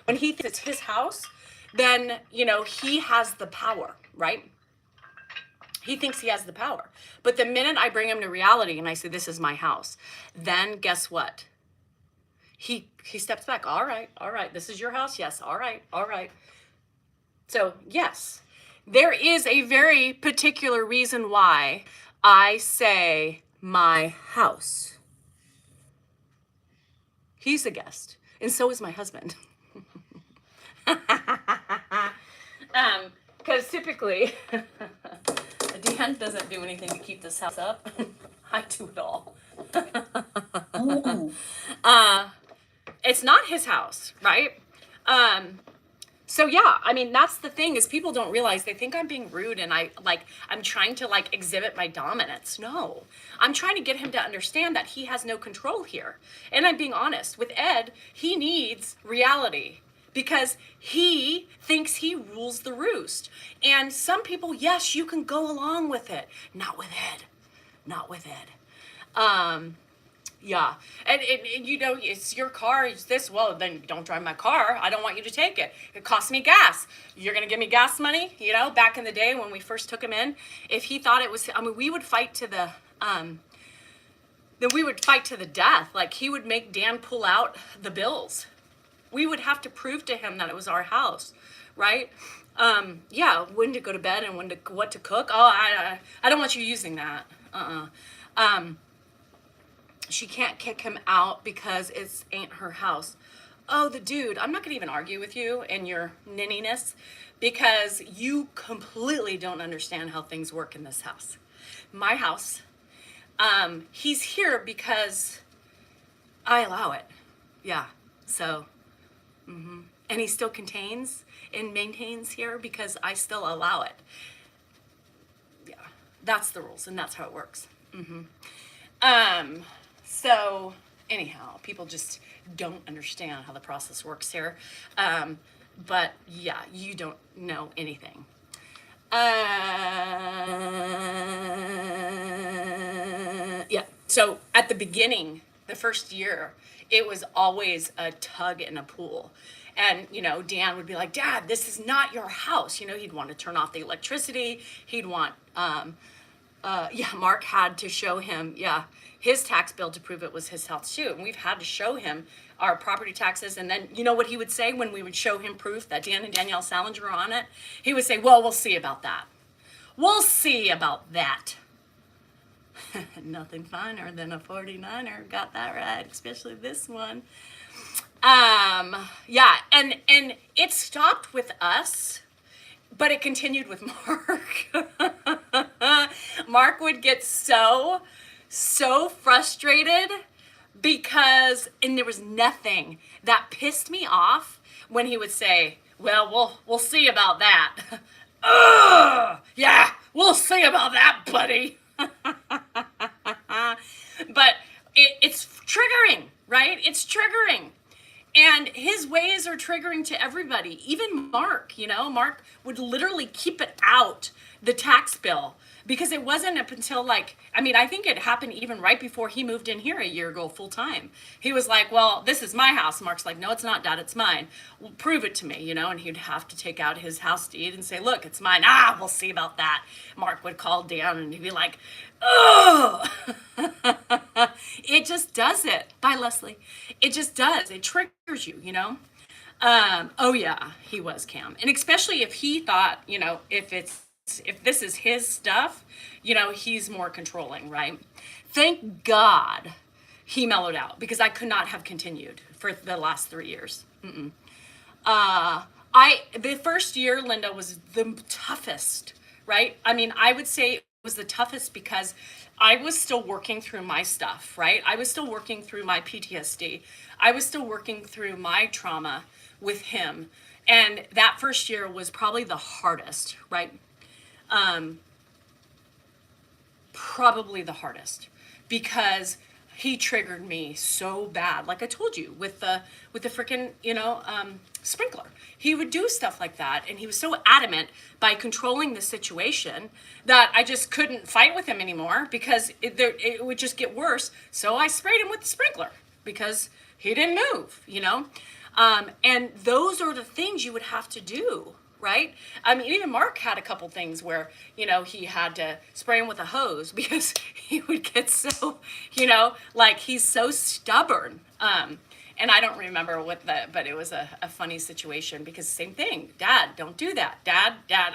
it's his house, then, he has the power, right? He thinks he has the power. But the minute I bring him to reality and I say, this is my house, then guess what? He steps back. All right. This is your house? Yes. All right. So, yes, there is a very particular reason why I say my house. He's a guest, and so is my husband. Because typically, Dan doesn't do anything to keep this house up. I do it all. It's not his house, right? So yeah, I mean, that's the thing is people don't realize they think I'm being rude and I'm trying to like exhibit my dominance. No, I'm trying to get him to understand that he has no control here. And I'm being honest with Ed, he needs reality because he thinks he rules the roost. And some people, yes, you can go along with it. Not with Ed, not with Ed. Yeah, and you know, it's your car, it's this, well, then don't drive my car. I don't want you to take it. It costs me gas. You're going to give me gas money? You know, back in the day when we first took him in, if he thought it was, I mean, we would fight to the, then we would fight to the death. Like he would make Dan pull out the bills. We would have to prove to him that it was our house, right? Yeah, when to go to bed and what to cook. Oh, I don't want you using that. She can't kick him out because it ain't her house. Oh, the dude, I'm not gonna even argue with you and your ninniness because you completely don't understand how things work in this house. My house, he's here because I allow it. Yeah, so, and he still contains and maintains here because I still allow it. Yeah, that's the rules and that's how it works. So anyhow, people just don't understand how the process works here. But yeah, you don't know anything. Yeah, so at the beginning, the first year, it was always a tug and a pull. And, you know, Dan would be like, Dad, this is not your house. You know, he'd want to turn off the electricity. He'd want, Mark had to show him, his tax bill to prove it was his house too. And we've had to show him our property taxes. And then, you know what he would say when we would show him proof that Dan and Danielle Salinger were on it? He would say, well, we'll see about that. We'll see about that. Nothing finer than a 49er. Got that right, especially this one. Yeah, and it stopped with us, but it continued with Mark. Mark would get so frustrated because, and there was nothing that pissed me off when he would say, well, we'll see about that. Ugh, yeah, we'll see about that, buddy. But it's triggering, right? It's triggering. And his ways are triggering to everybody, even Mark, you know, Mark would literally keep it out, the tax bill, because it wasn't up until like, I mean, I think it happened even right before he moved in here a year ago full time. He was like, well, this is my house. Mark's like, no, it's not, Dad, it's mine. Well, prove it to me, you know, and he'd have to take out his house deed and say, look, it's mine. We'll see about that. Mark would call Dan and he'd be like, oh, it just does it. Bye, Leslie. It just does. It triggers you, you know? Oh yeah, he was Cam. And especially if he thought, you know, if this is his stuff, you know, he's more controlling, right? Thank God he mellowed out because I could not have continued for the last 3 years. The first year, Linda, was the toughest, right? I mean, I would say it was the toughest because I was still working through my stuff, right? I was still working through my PTSD. I was still working through my trauma with him. And that first year was probably the hardest, right? Probably the hardest because he triggered me so bad. Like I told you with the freaking, you know, sprinkler. He would do stuff like that. And he was so adamant by controlling the situation that I just couldn't fight with him anymore because it would just get worse. So I sprayed him with the sprinkler because he didn't move, you know? And those are the things you would have to do, right? I mean, even Mark had a couple things where, you know, he had to spray him with a hose because he would get so, you know, like he's so stubborn. And I don't remember but it was a funny situation because same thing. Dad, don't do that. Dad, yeah,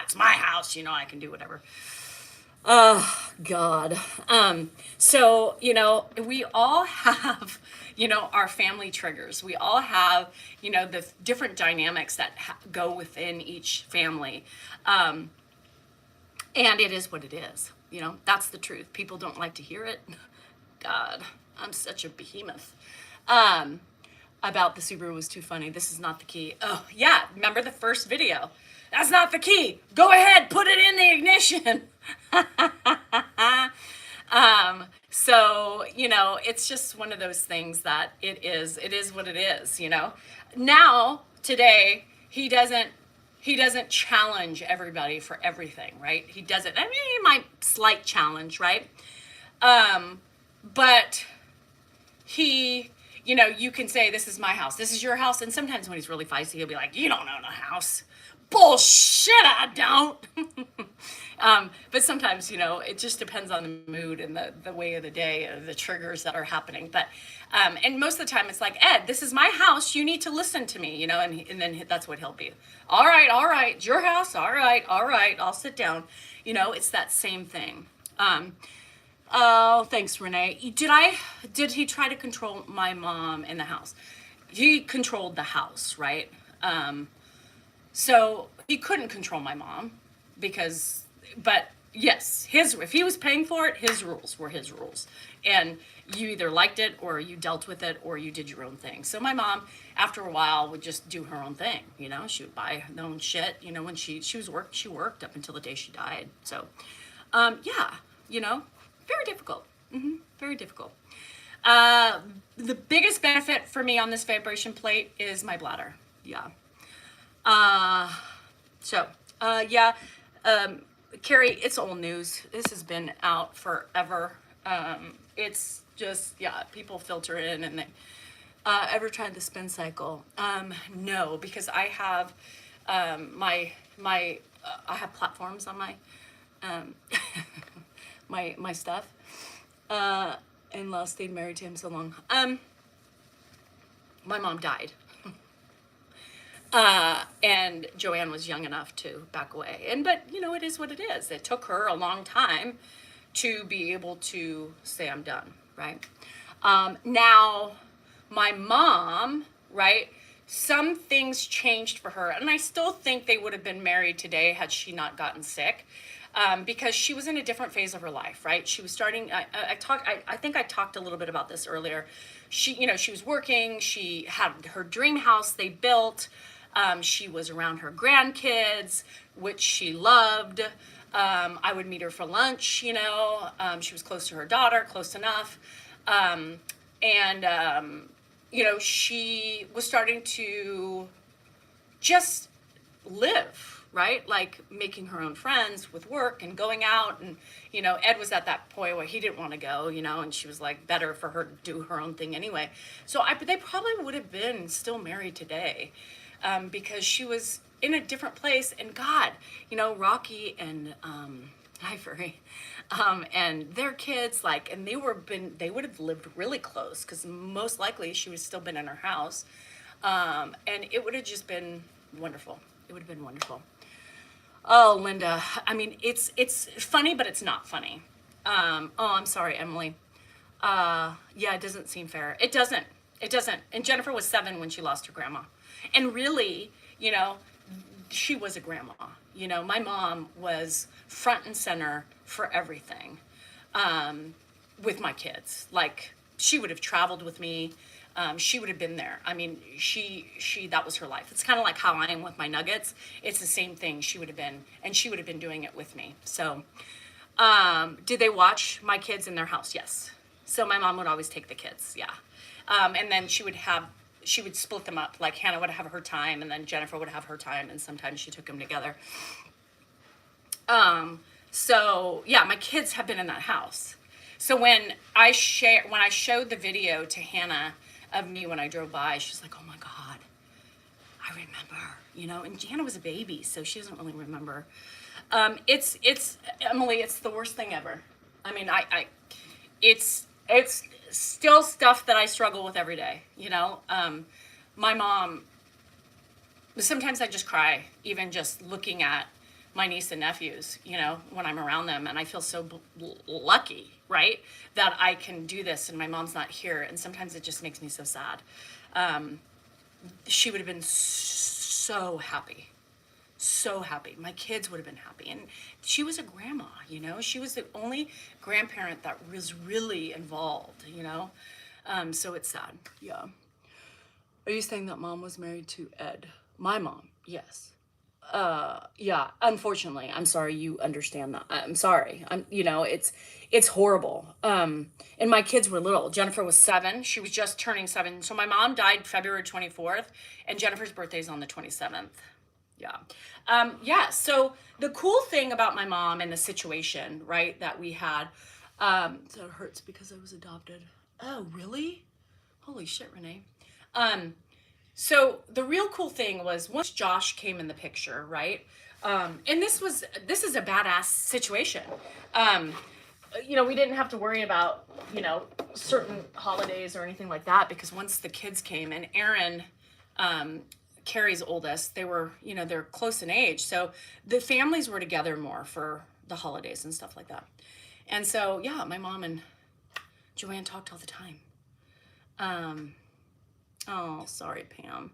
it's my house. You know, I can do whatever. Oh God. So, we all have, our family triggers. We all have, the different dynamics that go within each family. Um, and it is what it is. That's the truth. People don't like to hear it. God, I'm such a behemoth. Um, about the Subaru was too funny. This is not the key. Oh, yeah. Remember the first video? That's not the key. Go ahead, put it in the ignition. So, it's just one of those things that it is what it is. Now, today, he doesn't challenge everybody for everything, right? He doesn't. I mean, he might slight challenge, right? Um, but he, you can say, this is my house, this is your house. And sometimes when he's really feisty, he'll be like, you don't own a house. Bullshit, I don't. But sometimes, it just depends on the mood and the way of the day, the triggers that are happening. But, and most of the time it's like, Ed, this is my house. You need to listen to me, and then that's what he'll be. All right, it's your house. All right, I'll sit down. It's that same thing. Oh, thanks, Renee. Did he try to control my mom in the house? He controlled the house, right? So he couldn't control my mom but yes, if he was paying for it, his rules were his rules. And you either liked it or you dealt with it or you did your own thing. So my mom, after a while, would just do her own thing. She would buy her own shit. When she worked up until the day she died. So, yeah, very difficult. Very difficult. The biggest benefit for me on this vibration plate is my bladder. Yeah. Yeah. Carrie, it's old news. This has been out forever. It's just, yeah, people filter in and they, ever tried the spin cycle? No, because I have, I have platforms on my, um, my stuff. In-law stayed married to him so long. My mom died. And Joanne was young enough to back away. But it is what it is. It took her a long time to be able to say I'm done, right? Now, my mom, right? Some things changed for her, and I still think they would have been married today had she not gotten sick. Because she was in a different phase of her life, right? She was starting. I think I talked a little bit about this earlier. She was working. She had her dream house they built. She was around her grandkids, which she loved. I would meet her for lunch. She was close to her daughter, close enough, and she was starting to just live, right? Like making her own friends with work and going out. And, Ed was at that point where he didn't want to go, and she was like, better for her to do her own thing anyway. So they probably would have been still married today, because she was in a different place. And God, Rocky and, Ivory, and their kids, and they would have lived really close because most likely she would have still been in her house. And it would have just been wonderful. It would have been wonderful. Oh, Linda. I mean, it's funny, but it's not funny. I'm sorry, Emily. Yeah, it doesn't seem fair. It doesn't. And Jennifer was 7 when she lost her grandma. And really, she was a grandma. My mom was front and center for everything, with my kids. Like, she would have traveled with me. She would have been there. I mean, that was her life. It's kind of like how I am with my nuggets. It's the same thing. She would have been doing it with me. So, did they watch my kids in their house? Yes. So my mom would always take the kids. Yeah. And then she would split them up. Like Hannah would have her time and then Jennifer would have her time. And sometimes she took them together. So yeah, my kids have been in that house. So when I showed the video to Hannah of me when I drove by, she's like, oh my God, I remember, and Hannah was a baby, so she doesn't really remember. It's Emily, it's the worst thing ever. I mean, it's still stuff that I struggle with every day, my mom, sometimes I just cry, even just looking at my niece and nephews, when I'm around them. And I feel so lucky, right, that I can do this and my mom's not here. And sometimes it just makes me so sad. She would have been so happy. So happy. My kids would have been happy. And she was a grandma, She was the only grandparent that was really involved. So it's sad. Yeah. Are you saying that mom was married to Ed? My mom, yes. Yeah, unfortunately, I'm sorry you understand that. I'm sorry. It's horrible. And my kids were little. Jennifer was 7. She was just turning 7. So my mom died February 24th, and Jennifer's birthday's on the 27th. Yeah. Yeah. So the cool thing about my mom and the situation, right, that we had, so it hurts because I was adopted. Oh, really? Holy shit, Renee. So the real cool thing was once Josh came in the picture, right? And this is a badass situation. We didn't have to worry about, certain holidays or anything like that, because once the kids came, and Aaron, Carrie's oldest, they're close in age. So the families were together more for the holidays and stuff like that. And so, yeah, my mom and Joanne talked all the time. Oh, sorry, Pam.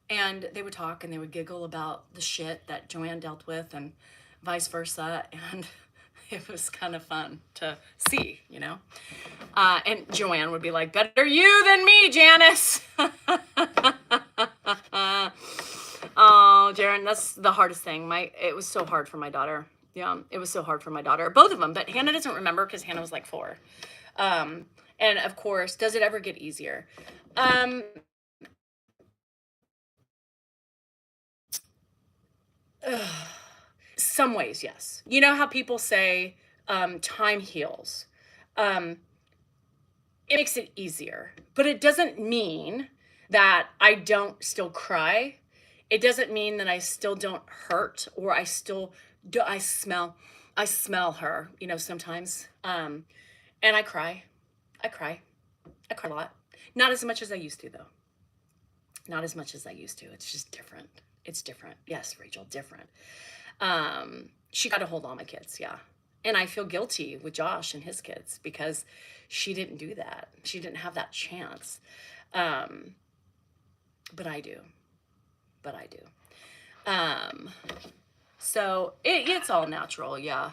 And they would talk and they would giggle about the shit that Joanne dealt with and vice versa. And it was kind of fun to see, and Joanne would be like, better you than me, Janice. Oh, Jaren, that's the hardest thing. It was so hard for my daughter. Yeah, it was so hard for my daughter. Both of them, but Hannah doesn't remember because Hannah was like 4. And of course, does it ever get easier? Some ways, yes. You know how people say time heals. It makes it easier, but it doesn't mean that I don't still cry. It doesn't mean that I still don't hurt, or I still do. I smell her, sometimes. And I cry. I cry a lot. Not as much as I used to, though. Not as much as I used to. It's just different. It's different. Yes, Rachel, different. She got to hold all my kids, yeah. And I feel guilty with Josh and his kids because she didn't do that. She didn't have that chance. But I do. So it's all natural, yeah.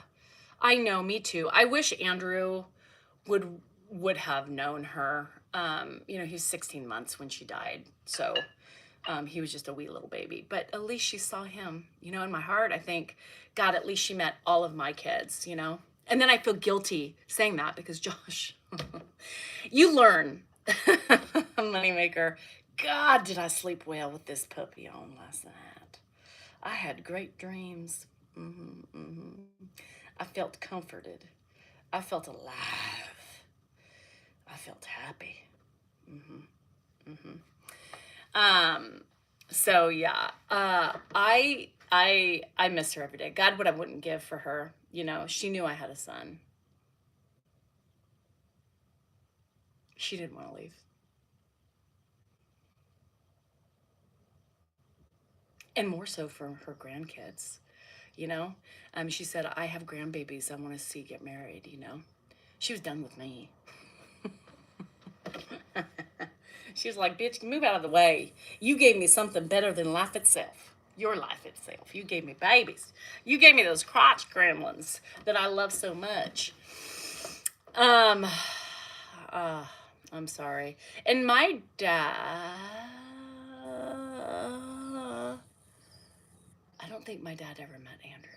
I know, me too. I wish Andrew would have known her. He's 16 months when she died. So he was just a wee little baby. But at least she saw him. In my heart, I think, God, at least she met all of my kids, And then I feel guilty saying that because Josh, you learn. Moneymaker. God, did I sleep well with this puppy on last night. I had great dreams. I felt comforted. I felt alive. I felt happy. So yeah, I miss her every day. God, what I wouldn't give for her. She knew I had a son. She didn't want to leave. And more so for her grandkids, She said, I have grandbabies I want to see get married, She was done with me. She was like, bitch, move out of the way. You gave me something better than life itself. Your life itself. You gave me babies. You gave me those crotch gremlins that I love so much. I'm sorry. And my dad, I don't think my dad ever met Andrew.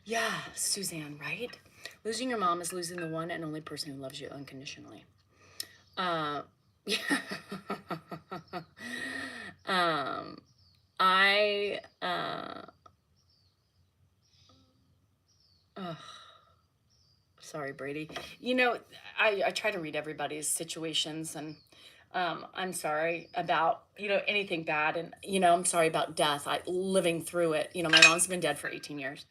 Yeah, Suzanne, right? Losing your mom is losing the one and only person who loves you unconditionally. Yeah. Sorry, Brady. I try to read everybody's situations, and I'm sorry about, anything bad. And, I'm sorry about death. Living through it. My mom's been dead for 18 years.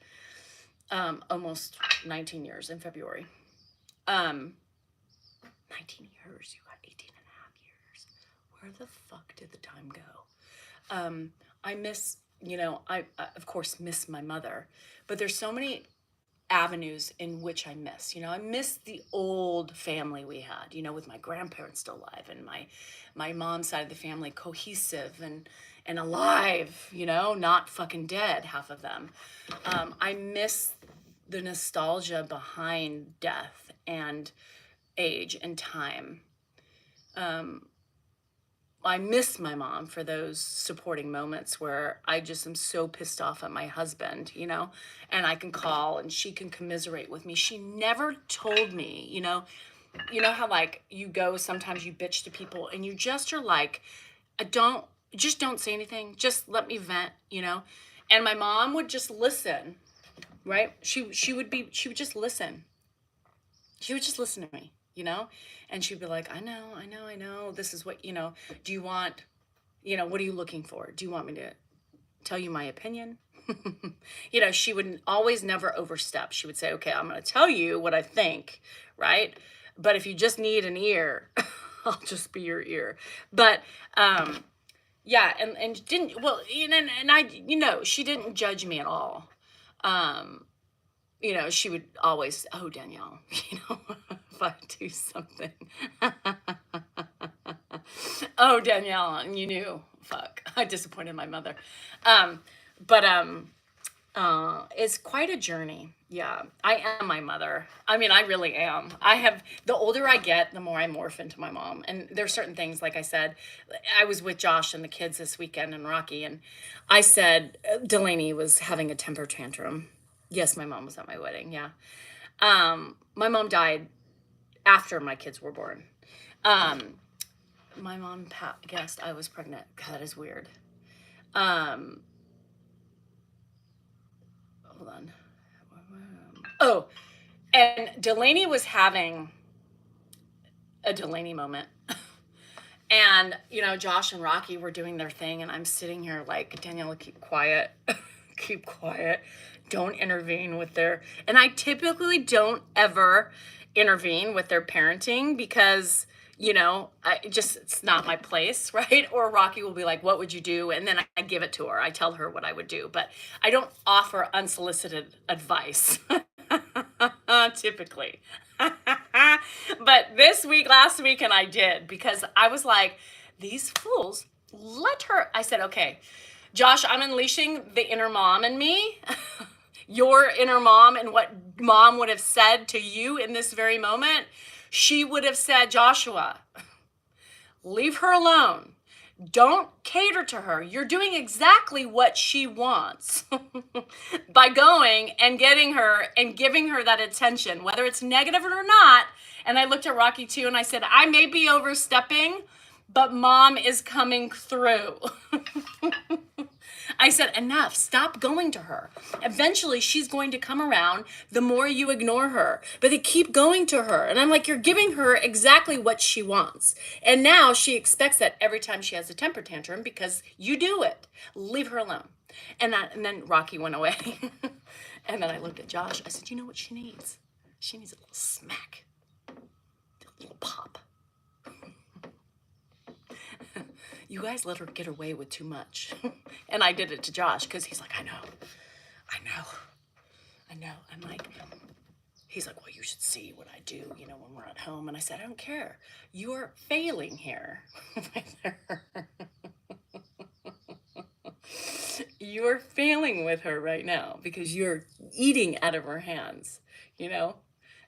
Almost 19 years in February. 19 19 years. You got 18 and a half years. Where the fuck did the time go? I miss, I of course miss my mother, but there's so many avenues in which I miss. I miss the old family we had, with my grandparents still alive and my mom's side of the family cohesive and alive, not fucking dead, half of them. I miss the nostalgia behind death and age and time. I miss my mom for those supporting moments where I just am so pissed off at my husband, and I can call and she can commiserate with me. She never told me, how like you go, sometimes you bitch to people and you just are like, don't say anything. Just let me vent, and my mom would just listen, right? She would just listen. She would just listen to me, and she'd be like, I know. This is what, do you want, what are you looking for? Do you want me to tell you my opinion? She would always never overstep. She would say, okay, I'm going to tell you what I think, right? But if you just need an ear, I'll just be your ear. But, yeah, and didn't, well, and I, she didn't judge me at all. She would always, oh, Danielle, if I do something. Oh, Danielle, and you knew, fuck, I disappointed my mother. But it's quite a journey. Yeah, I am my mother. I mean, I really am. The older I get, the more I morph into my mom. And there's certain things, like I said, I was with Josh and the kids this weekend and Rocky, and I said Delaney was having a temper tantrum. Yes, my mom was at my wedding. Yeah. My mom died after my kids were born. My mom guessed I was pregnant. God, that is weird. Hold on. Oh, and Delaney was having a Delaney moment. And, Josh and Rocky were doing their thing, and I'm sitting here like, Daniela, keep quiet. Keep quiet. Don't intervene with and I typically don't ever intervene with their parenting because, it's not my place, right? Or Rocky will be like, what would you do? And then I give it to her. I tell her what I would do, but I don't offer unsolicited advice. Typically. But last weekend I did because I was like, these fools, I said, okay, Josh, I'm unleashing the inner mom in me, your inner mom, and what mom would have said to you in this very moment. She would have said, Joshua, leave her alone. Don't cater to her. You're doing exactly what she wants by going and getting her and giving her that attention, whether it's negative or not. And I looked at Rocky too and I said, I may be overstepping, but mom is coming through. I said, enough, stop going to her. Eventually she's going to come around the more you ignore her, but they keep going to her. And I'm like, you're giving her exactly what she wants. And now she expects that every time she has a temper tantrum because you do it. Leave her alone. And then Rocky went away. And then I looked at Josh. I said, you know what she needs? She needs a little smack, a little pop. You guys let her get away with too much. And I did it to Josh because he's like, I know. I'm like, he's like, well, you should see what I do, when we're at home. And I said, I don't care. You're failing here. You're failing with her right now because you're eating out of her hands,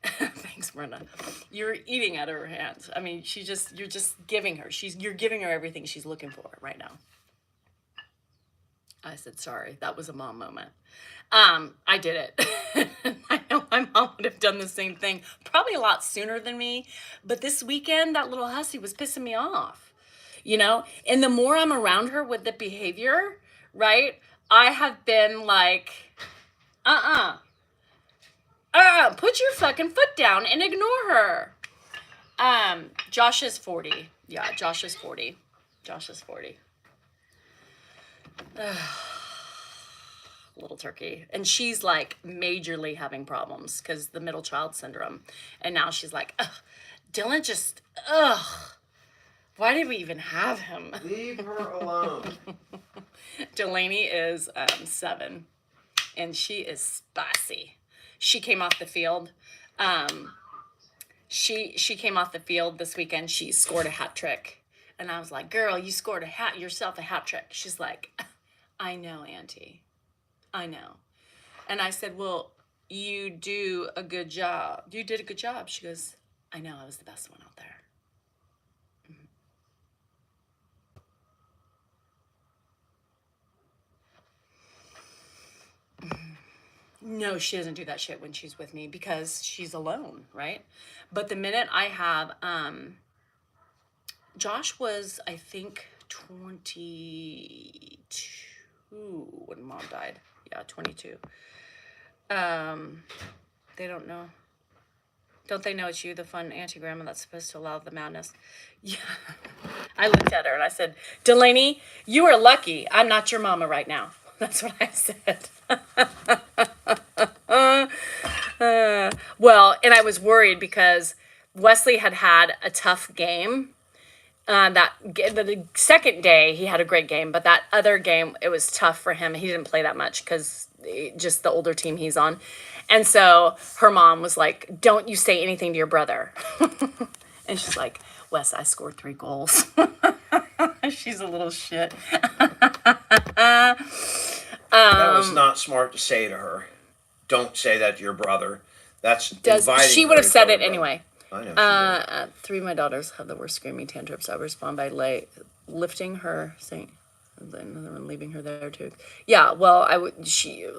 Thanks, Brenda. You're eating out of her hands. I mean, you're just giving her. You're giving her everything she's looking for right now. I said, sorry, that was a mom moment. I did it. I know my mom would have done the same thing, probably a lot sooner than me. But this weekend, that little hussy was pissing me off, And the more I'm around her with the behavior, right, I have been like, put your fucking foot down and ignore her. Josh is 40. Yeah, Josh is 40. little turkey. And she's like majorly having problems because the middle child syndrome. And now she's like, ugh, Dylan just, ugh, why did we even have him? Leave her alone. Delaney is 7, and she is spicy. She came off the field. She came off the field this weekend. She scored a hat trick, and I was like, "Girl, you scored yourself a hat trick." She's like, "I know, Auntie, I know." And I said, "Well, you do a good job. You did a good job." She goes, "I know, I was the best one out there." No, she doesn't do that shit when she's with me because she's alone, right? But the minute I have, Josh was, I think, 22 when mom died. Yeah, 22. They don't know. Don't they know it's you, the fun auntie grandma that's supposed to allow the madness? Yeah. I looked at her and I said, Delaney, you are lucky I'm not your mama right now. That's what I said. Well, and I was worried because Wesley had a tough game. The second day he had a great game, but that other game it was tough for him. He didn't play that much because just the older team he's on, and so her mom was like, "Don't you say anything to your brother." And she's like, "Wes, I scored 3 goals." She's a little shit. That was not smart to say to her. Don't say that to your brother. That's inviting She her would have to said tell it her anyway. brother. I know. 3 of my daughters have the worst screaming tantrums. I respond by lifting her, saying, another one leaving her there too. Yeah, well,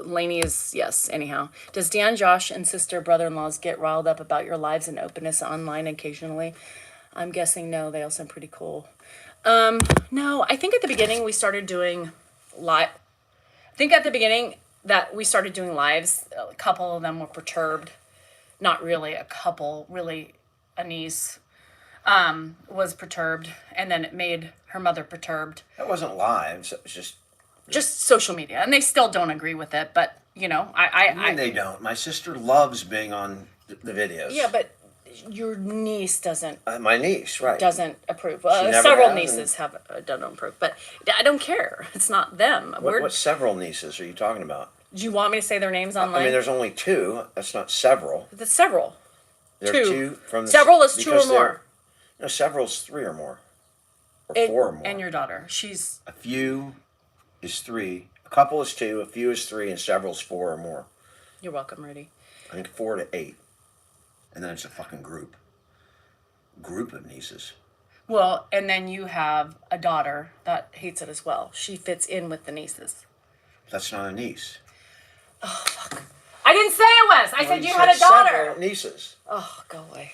Lainey is, yes, anyhow. Does Dan, Josh, and sister, brother-in-laws get riled up about your lives and openness online occasionally? I'm guessing no, they all sound pretty cool. No, I think at the beginning we started doing lives. A couple of them were perturbed. Not really a couple, really a niece was perturbed, and then it made her mother perturbed. That wasn't lives. It was just social media, and they still don't agree with it. But you know, I mean, they don't. My sister loves being on the videos. Yeah, but your niece doesn't. My niece, right? Doesn't approve. Never Several has, nieces have don't approve, but I don't care. It's not them. What several nieces are you talking about? Do you want me to say their names online? I mean, there's only 2. That's not several. That's several. There are 2 from the, several is 2 or more. No, several is 3 or more, or 4 or more. And your daughter, she's a few is 3, a couple is 2, a few is 3, and several is 4 or more. You're welcome, Rudy. I think 4 to 8, and then it's a fucking group of nieces. Well, and then you have a daughter that hates it as well. She fits in with the nieces. That's not a niece. Oh, fuck. I didn't say it was. I said you had a daughter. Several nieces. Oh, go away.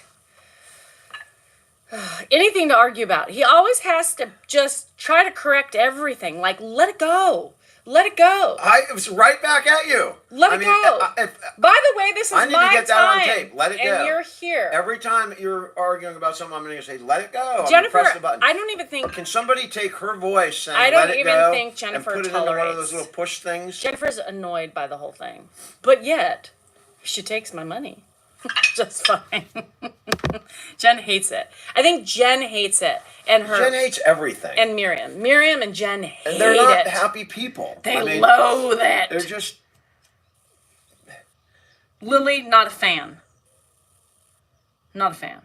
Anything to argue about. He always has to just try to correct everything. Like, let it go. Let it go. It was right back at you. By the way, this is my time. I need to get that on tape. Let it go. And you're here. Every time you're arguing about something, I'm going to say, let it go. Jennifer, press the button. I don't even think... Can somebody take her voice saying, I don't let it even go, think Jennifer and put it tolerates. into one of those little push things? Jennifer's annoyed by the whole thing. But yet, she takes my money. Just fine. Jen hates it. I think Jen hates it. And Jen hates everything. And Miriam and Jen hate it. And they're not happy people. They loathe it. They're just... Lily, not a fan. Not a fan.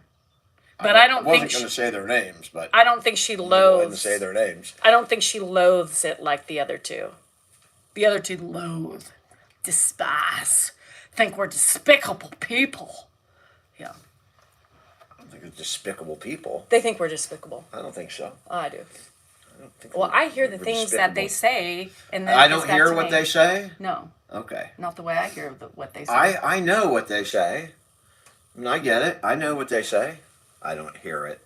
But I don't think... I wasn't going to say their names, but... I don't think she loathes... I didn't say their names. I don't think she loathes it like the other 2. The other 2 loathe, despise, think we're despicable people. Yeah. I don't think it's despicable people. They think we're despicable. I don't think so. Oh, I do. I don't think well, I hear the things that they say, and then I don't hear what they say? No. Okay. Not the way I hear what they say. I know what they say. I mean, I get it. I know what they say. I don't hear it.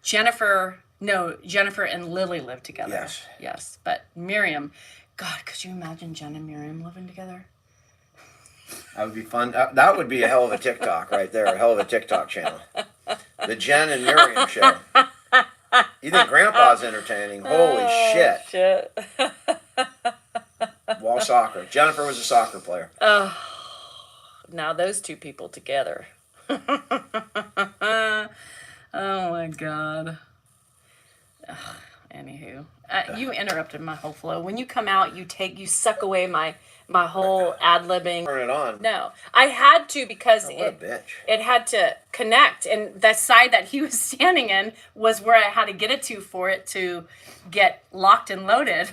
Jennifer and Lily live together. Yes. Yes. But Miriam, God, could you imagine Jen and Miriam living together? That would be fun. That would be a hell of a TikTok right there. A hell of a TikTok channel. The Jen and Miriam show. You think Grandpa's entertaining? Holy shit. soccer. Jennifer was a soccer player. Now those two people together. Oh my God. Ugh, anywho, you interrupted my whole flow. When you come out, you suck away my whole ad-libbing. Turn it on. No, I had to because What a bitch. it had to connect, and the side that he was standing in was where I had to get it to for it to get locked and loaded.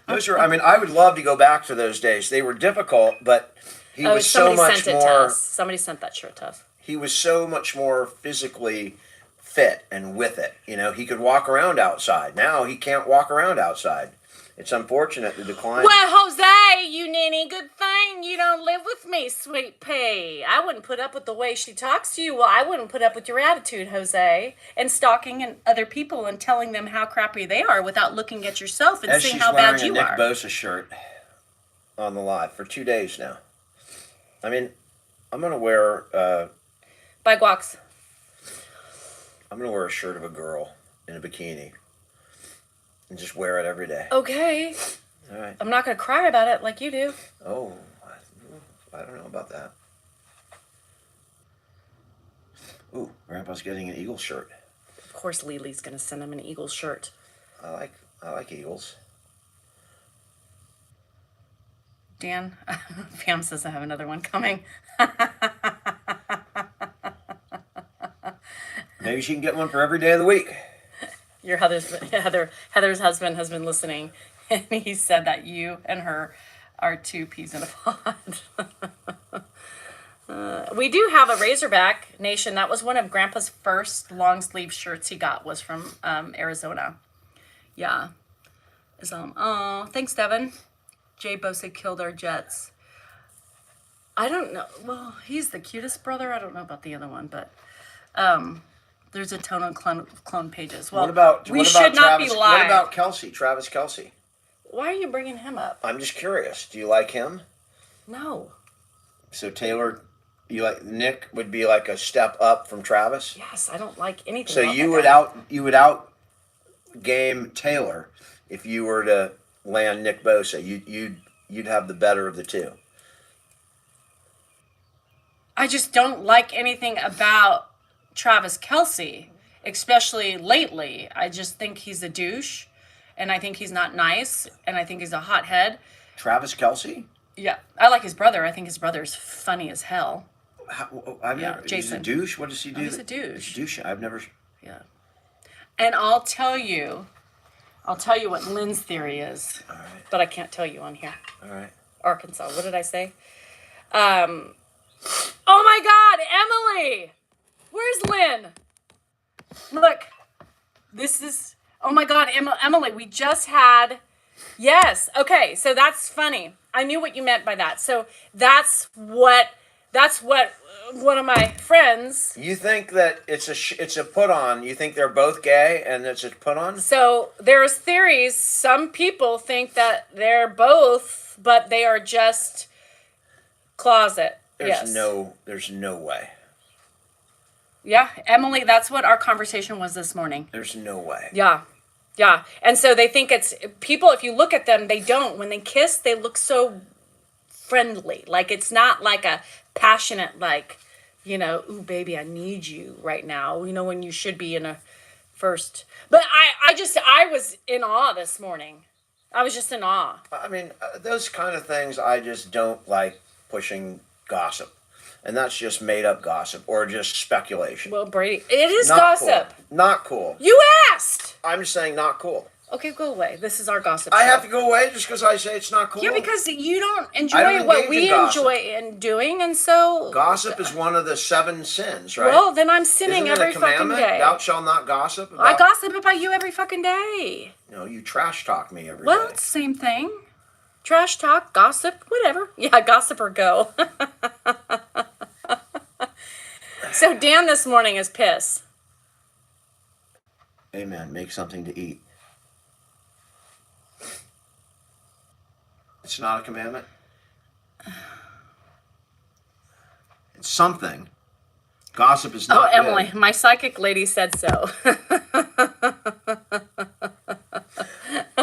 Those are. I mean, I would love to go back to those days. They were difficult, but he was so much more. Somebody sent that shirt to us. He was so much more physically fit and with it. You know, he could walk around outside. Now he can't walk around outside. It's unfortunate the decline. Well, Jose, you ninny, good thing you don't live with me, sweet pea. I wouldn't put up with the way she talks to you. Well, I wouldn't put up with your attitude, Jose, and stalking and other people and telling them how crappy they are without looking at yourself and seeing how bad you are. She's wearing a Nick Bosa shirt on the live for 2 days now. I mean, I'm gonna wear. By Guax. I'm gonna wear a shirt of a girl in a bikini and just wear it every day. Okay. All right. I'm not gonna cry about it like you do. Oh, I don't know about that. Ooh, Grandpa's getting an Eagles shirt. Of course, Lily's gonna send him an Eagles shirt. I like Eagles. Dan, Pam says I have another one coming. Maybe she can get one for every day of the week. Your Heather's husband has been listening, and he said that you and her are two peas in a pod. We do have a Razorback Nation. That was one of Grandpa's first long sleeve shirts he got, was from Arizona. Yeah. Oh, thanks, Devin. Jay Bosa killed our Jets. I don't know. Well, he's the cutest brother. I don't know about the other one, but there's a ton of clone pages. Well, we should not be live. What about Kelsey? Travis Kelsey. Why are you bringing him up? I'm just curious. Do you like him? No. So Taylor, Nick would be like a step up from Travis? Yes, I don't like anything. So you would out game Taylor if you were to land Nick Bosa. You'd have the better of the two. I just don't like anything about Travis Kelsey, especially lately. I just think he's a douche, and I think he's not nice, and I think he's a hothead. Travis Kelsey? Yeah, I like his brother. I think his brother's funny as hell. Jason. He's a douche? What does he do? He's a douche. Douche? I've never... Yeah. And I'll tell you what Lynn's theory is. All right. But I can't tell you on here. All right. Arkansas. What did I say? Oh my God, Emily! Where's Lynn? Look, this is, oh my God, Emily, we just had, yes, okay, so that's funny. I knew what you meant by that. So that's what one of my friends. You think that it's a put on? You think they're both gay and it's a put on? So there's theories. Some people think that they're both, but they are just closet. There's no way. Yeah, Emily, that's what our conversation was this morning. There's no way. Yeah. Yeah. And so they think it's people, if you look at them, they don't. When they kiss, they look so friendly. Like it's not like a passionate, like, ooh, baby, I need you right now. When you should be in a first. But I was in awe this morning. I was just in awe. I mean, those kind of things, I just don't like pushing gossip. And that's just made up gossip or just speculation. Well, Brady, it is not gossip. Cool. Not cool. You asked. I'm just saying not cool. Okay, go away. This is our gossip I show. have to go away just because I say it's not cool? Yeah, because you don't enjoy what we enjoy doing, and so... Gossip is one of the 7 sins, right? Well, then I'm sinning every fucking commandment? day. Thou shalt not gossip about... I gossip about you every fucking day. No, you trash talk me every day. Well, it's the same thing. Trash talk, gossip, whatever. Yeah, gossip or go. So Dan this morning is pissed. Amen. Make something to eat. It's not a commandment. It's something. Gossip is not. Oh, Emily, good. My psychic lady said so.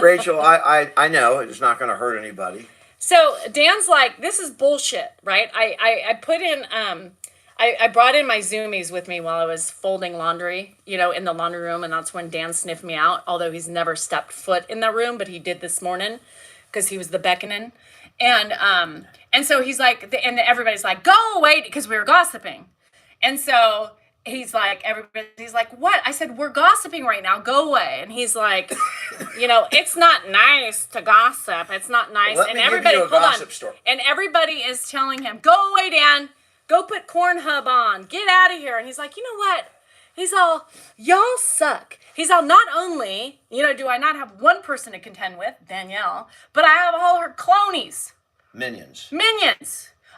Rachel, I know it's not going to hurt anybody. So Dan's like, this is bullshit, right? I put in I brought in my Zoomies with me while I was folding laundry, in the laundry room, and that's when Dan sniffed me out, although he's never stepped foot in that room, but he did this morning because he was the beckoning. And so he's like, and everybody's like, go away, because we were gossiping. And so he's like, what? I said, we're gossiping right now. Go away. And he's like, it's not nice to gossip. It's not nice. Let and me everybody, give you a gossip story. And everybody is telling him, go away, Dan. Go put Corn Hub on. Get out of here. And he's like, you know what? He's all, y'all suck. He's all, not only, do I not have one person to contend with, Danielle, but I have all her clonies. Minions.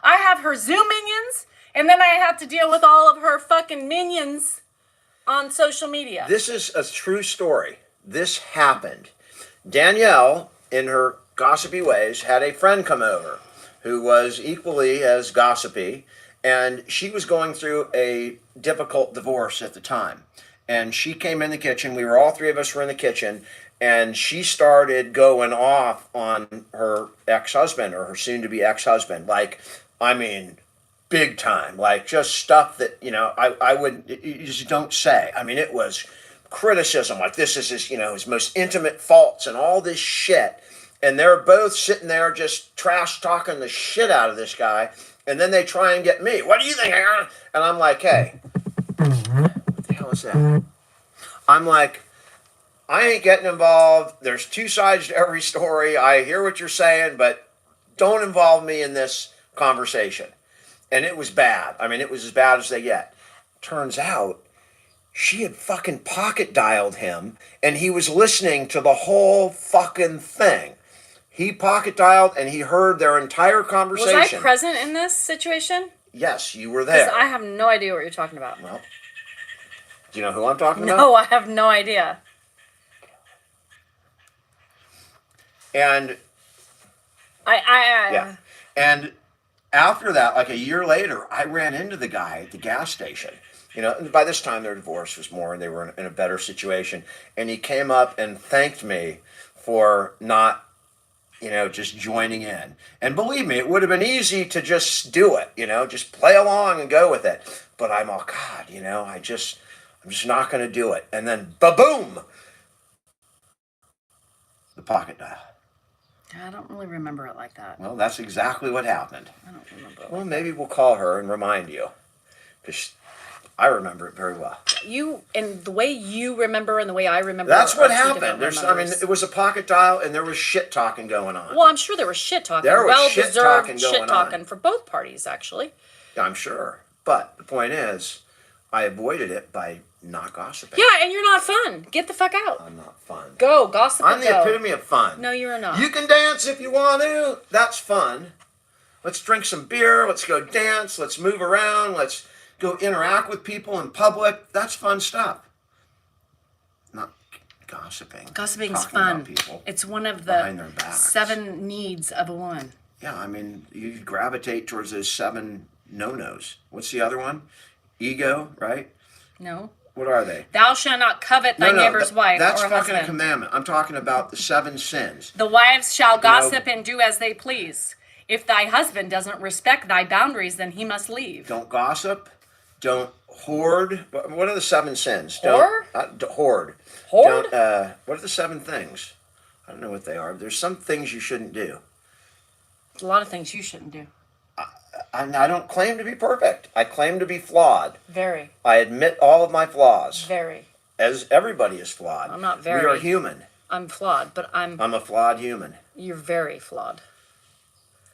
I have her Zoom minions, and then I have to deal with all of her fucking minions on social media. This is a true story. This happened. Danielle, in her gossipy ways, had a friend come over who was equally as gossipy, and she was going through a difficult divorce at the time. And she came in the kitchen. All three of us were in the kitchen, and she started going off on her ex-husband, or her soon-to-be ex-husband. Like, I mean, big time. Like, just stuff that, you just don't say. I mean, it was criticism. Like, this is his most intimate faults and all this shit. And they're both sitting there just trash talking the shit out of this guy. And then they try and get me. What do you think? And I'm like, hey, what the hell is that? I'm like, I ain't getting involved. There's two sides to every story. I hear what you're saying, but don't involve me in this conversation. And it was bad. I mean, it was as bad as they get. Turns out, she had fucking pocket dialed him, and he was listening to the whole fucking thing. He pocket dialed, and he heard their entire conversation. Was I present in this situation? Yes, you were there. Because I have no idea what you're talking about. Well, do you know who I'm talking about? No, I have no idea. And yeah. And after that, like a year later, I ran into the guy at the gas station. And by this time their divorce was more, and they were in a better situation. And he came up and thanked me for not, just joining in. And believe me, it would have been easy to just do it, just play along and go with it. But I'm all, God, I'm just not going to do it. And then, ba-boom, the pocket dial. I don't really remember it like that. Well, that's exactly what happened. I don't remember it. Well, maybe we'll call her and remind you. Because I remember it very well. You, and the way you remember and the way I remember. That's what are two happened. different It was a pocket dial, and there was shit talking going on. Well, I'm sure there was shit talking. There was well-deserved shit talking going shit talking for both parties, actually. I'm sure. But the point is, I avoided it by not gossiping. Yeah, and you're not fun. Get the fuck out. I'm not fun. Go, gossip. I'm the epitome of fun. No, you're not. You can dance if you want to. That's fun. Let's drink some beer. Let's go dance. Let's move around. Let's go interact with people in public. That's fun stuff. Not gossiping. Gossiping's talking fun. about people It's one of behind their the backs. 7 needs of a woman. Yeah, I mean, you gravitate towards those 7 no-nos. What's the other one? Ego, right? No. What are they? Thou shalt not covet thy neighbor's wife That's or fucking husband. a commandment. I'm talking about the 7 sins. The wives shall gossip and do as they please. If thy husband doesn't respect thy boundaries, then he must leave. Don't gossip. Don't hoard. What are the 7 sins? Whore? Hoard. Hoard? What are the 7 things? I don't know what they are. There's some things you shouldn't do. There's a lot of things you shouldn't do. I don't claim to be perfect. I claim to be flawed. Very. I admit all of my flaws. Very. As everybody is flawed. I'm not very. We are human. I'm flawed, but I'm a flawed human. You're very flawed.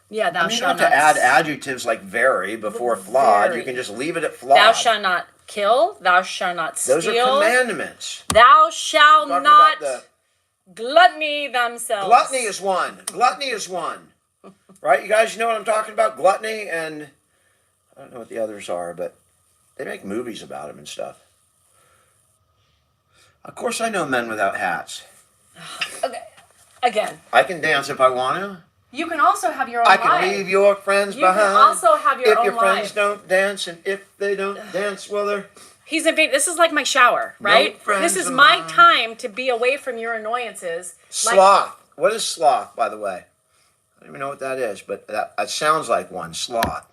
Yeah, thou I mean, you shalt don't have to not add adjectives like very before flawed. Very. You can just leave it at flawed. Thou shalt not kill. Thou shalt not steal. Those are commandments. Thou shalt Talking not about gluttony themselves. Gluttony is one. Gluttony is one. Right? You guys know what I'm talking about? Gluttony, and I don't know what the others are, but they make movies about them and stuff. Of course I know men without hats. Okay. Again. I can dance if I want to. You can also have your own I life. can leave your friends behind. You can also have your own If your friends life. don't dance, and if they don't dance, well, they're... This is like my shower, right? friends This is of my mine. time to be away from your annoyances. Sloth. What is sloth, by the way? don't even know what that is, but that sounds like one. Sloth.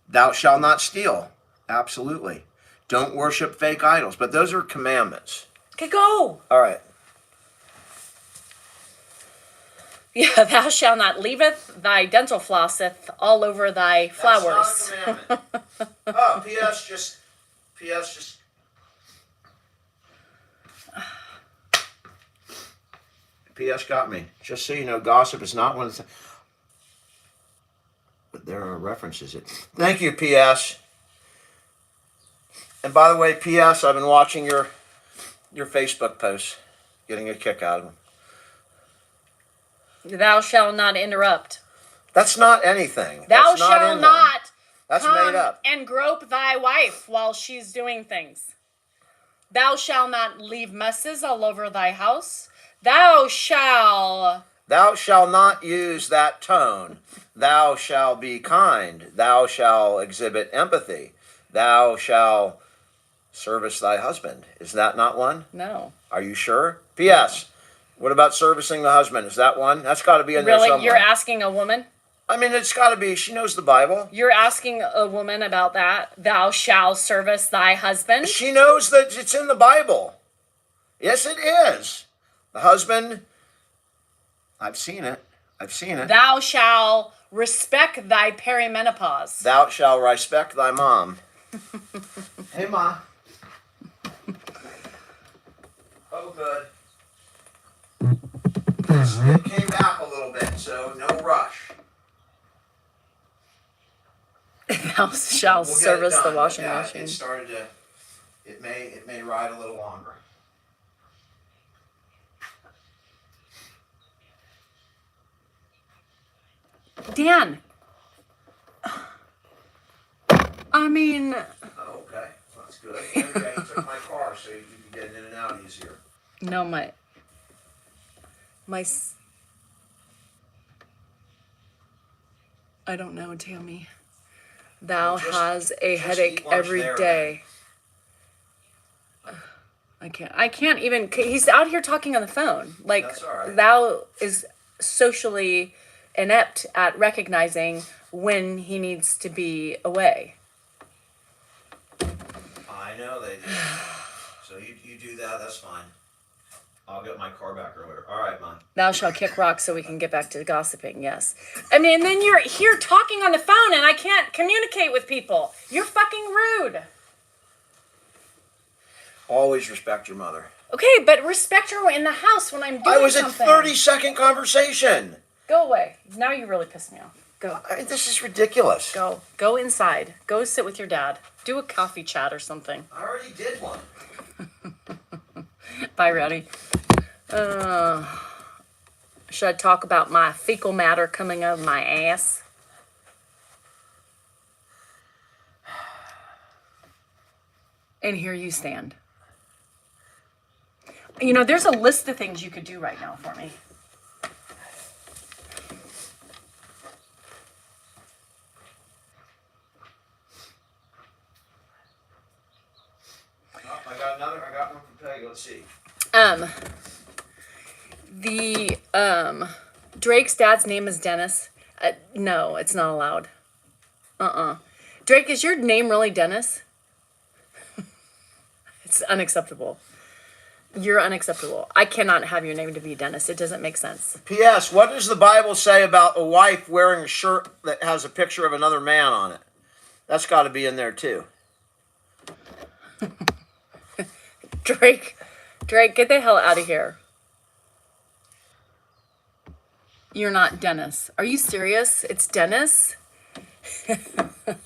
Thou shalt not steal. Absolutely. Don't worship fake idols. But those are commandments. Okay, go. All right. Yeah, thou shalt not leaveth thy dental flosseth all over thy flowers. That's not a commandment. Oh, P.S. just. P.S. got me. Just so you know, gossip is not one of the. But there are references. Thank you, P.S. And by the way, P.S. I've been watching your Facebook posts, getting a kick out of them. Thou shalt not interrupt. That's not anything. Thou That's not shalt in not one. That's come made up. and grope thy wife while she's doing things. Thou shalt not leave messes all over thy house. Thou shalt not use that tone. Thou shalt be kind. Thou shalt exhibit empathy. Thou shalt service thy husband. Is that not one? No. Are you sure? P.S. What about servicing the husband? Is that one? That's got to be in there somewhere. Really? You're asking a woman? I mean, it's got to be. She knows the Bible. You're asking a woman about that? Thou shalt service thy husband? She knows that it's in the Bible. Yes, it is. The husband, I've seen it. Thou shalt respect thy perimenopause. Thou shalt respect thy mom. Hey, Ma. Oh, good. It came back a little bit, so no rush. Thou shalt We'll service the done, washing but machine. It started to. It may ride a little longer. Dan. I mean. Oh, okay, that's good. Okay, you took my car so you can get in and out easier. No, my. I don't know, Tammy. Thou has a headache eat lunch every there, day. I can't even. He's out here talking on the phone. Like, That's all right. Thou is socially inept at recognizing when he needs to be away. I know they do. So you do that, that's fine. I'll get my car back earlier. All right, Mom. Thou shalt kick rocks so we can get back to gossiping, yes. I mean, and then you're here talking on the phone and I can't communicate with people. You're fucking rude. Always respect your mother. Okay, but respect her in the house when I'm doing I was something. at 30-second conversation. Go away. Now you really pissed me off. Go. This is ridiculous. Go. Go inside. Go sit with your dad. Do a coffee chat or something. I already did one. Bye, Rowdy. Should I talk about my fecal matter coming out of my ass? And here you stand. You know, there's a list of things you could do right now for me. Oh, I got one from Peggy. Let's see. Drake's dad's name is Dennis. No, it's not allowed. Drake, is your name really Dennis? It's unacceptable. You're unacceptable. I cannot have your name to be Dennis. It doesn't make sense. P.S. What does the Bible say about a wife wearing a shirt that has a picture of another man on it? That's got to be in there too. Drake, get the hell out of here. You're not Dennis. Are you serious? It's Dennis?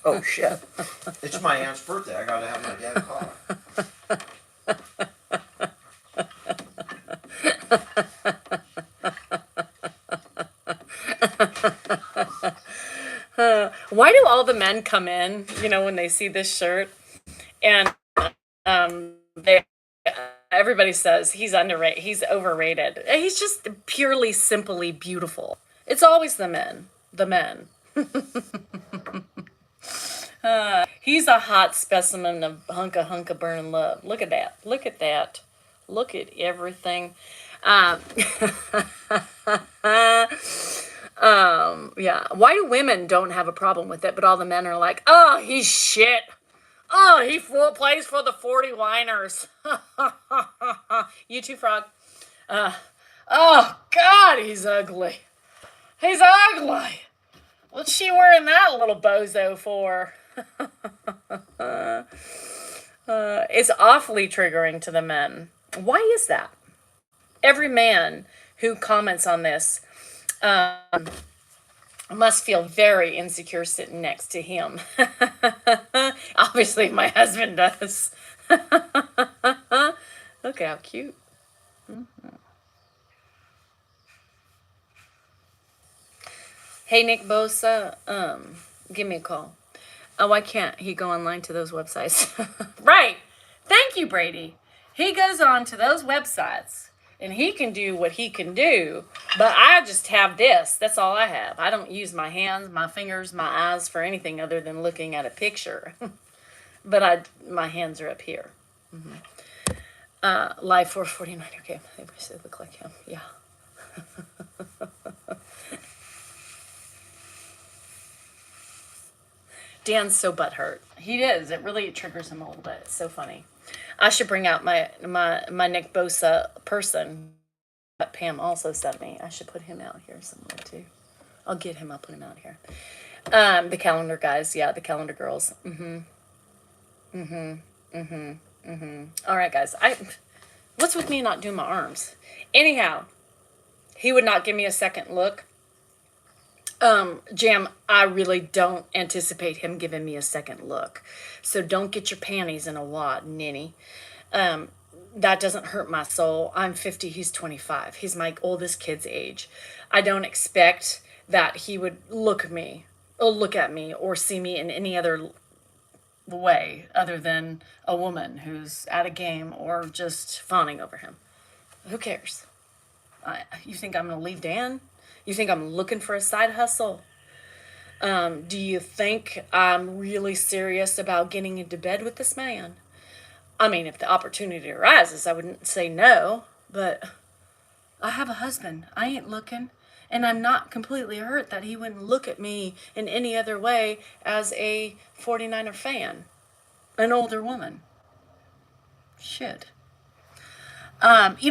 Oh, shit. It's my aunt's birthday. I got to have my dad call her. Why do all the men come in, when they see this shirt, and everybody says he's underrated, he's overrated. He's just purely, simply beautiful. It's always the men. He's a hot specimen of hunka burning love. Look at that. Look at everything. Yeah. Why do women don't have a problem with it, but all the men are like, oh, he's shit. Oh, he plays for the 40 whiners. You too, Frog. Oh, God, he's ugly. He's ugly. What's she wearing that little bozo for? It's awfully triggering to the men. Why is that? Every man who comments on this must feel very insecure sitting next to him. Obviously, my husband does. Look how cute. Hey, Nick Bosa, give me a call. Oh, why can't he go online to those websites? Right. Thank you, Brady. He goes on to those websites and he can do what he can do, but I just have this. That's all I have. I don't use my hands, my fingers, my eyes for anything other than looking at a picture. But my hands are up here. Live 449. Okay, they look like him. Yeah. Dan's so butthurt. He is. It really triggers him a little bit. It's so funny. I should bring out my Nick Bosa person that Pam also sent me. I should put him out here somewhere too. I'll get him. I'll put him out here. The calendar guys. Yeah, the calendar girls. All right, guys. What's with me not doing my arms? Anyhow, he would not give me a second look. Jam, I really don't anticipate him giving me a second look. So don't get your panties in a wad, ninny. That doesn't hurt my soul. I'm 50, he's 25. He's my oldest kid's age. I don't expect that he would look at me or see me in any other way other than a woman who's at a game or just fawning over him. Who cares? You think I'm going to leave Dan? You think I'm looking for a side hustle? Do you think I'm really serious about getting into bed with this man? I mean, if the opportunity arises, I wouldn't say no, but I have a husband. I ain't looking. And I'm not completely hurt that he wouldn't look at me in any other way as a 49er fan, an older woman. Shit.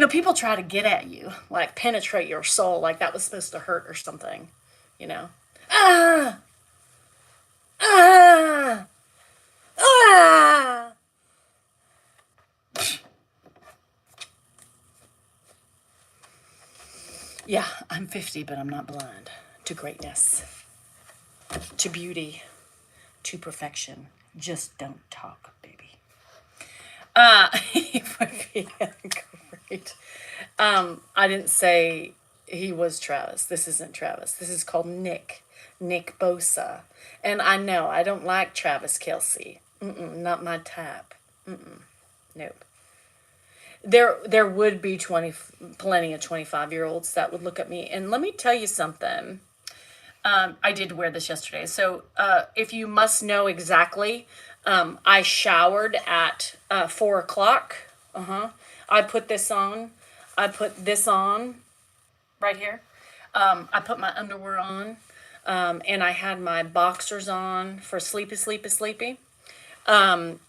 People try to get at you, like penetrate your soul, like that was supposed to hurt or something, you know. Ah! Ah! Ah! Yeah, I'm 50, but I'm not blind to greatness, to beauty, to perfection. Just don't talk, baby. He would be great. I didn't say he was Travis. This isn't Travis. This is called Nick Bosa. And I know I don't like Travis Kelsey. Not my type. Nope. There would be plenty of 25-year-olds that would look at me. And let me tell you something. I did wear this yesterday. So if you must know exactly, I showered at 4 o'clock. I put this on. I put this on right here. I put my underwear on. And I had my boxers on for sleepy. And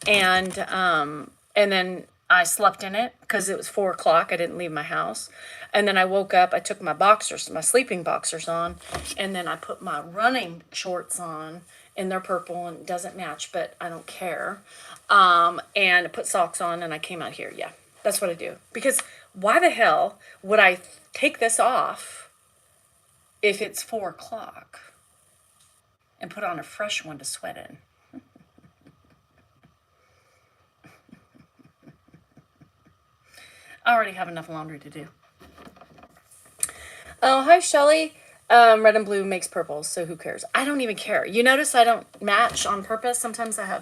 then I slept in it because it was 4 o'clock. I didn't leave my house. And then I woke up, I took my sleeping boxers on, and then I put my running shorts on, and they're purple and it doesn't match, but I don't care. And I put socks on and I came out here. Yeah, that's what I do. Because why the hell would I take this off if it's 4 o'clock and put on a fresh one to sweat in? I already have enough laundry to do. Oh, hi, Shelly. Red and blue makes purple, so who cares? I don't even care. You notice I don't match on purpose? Sometimes I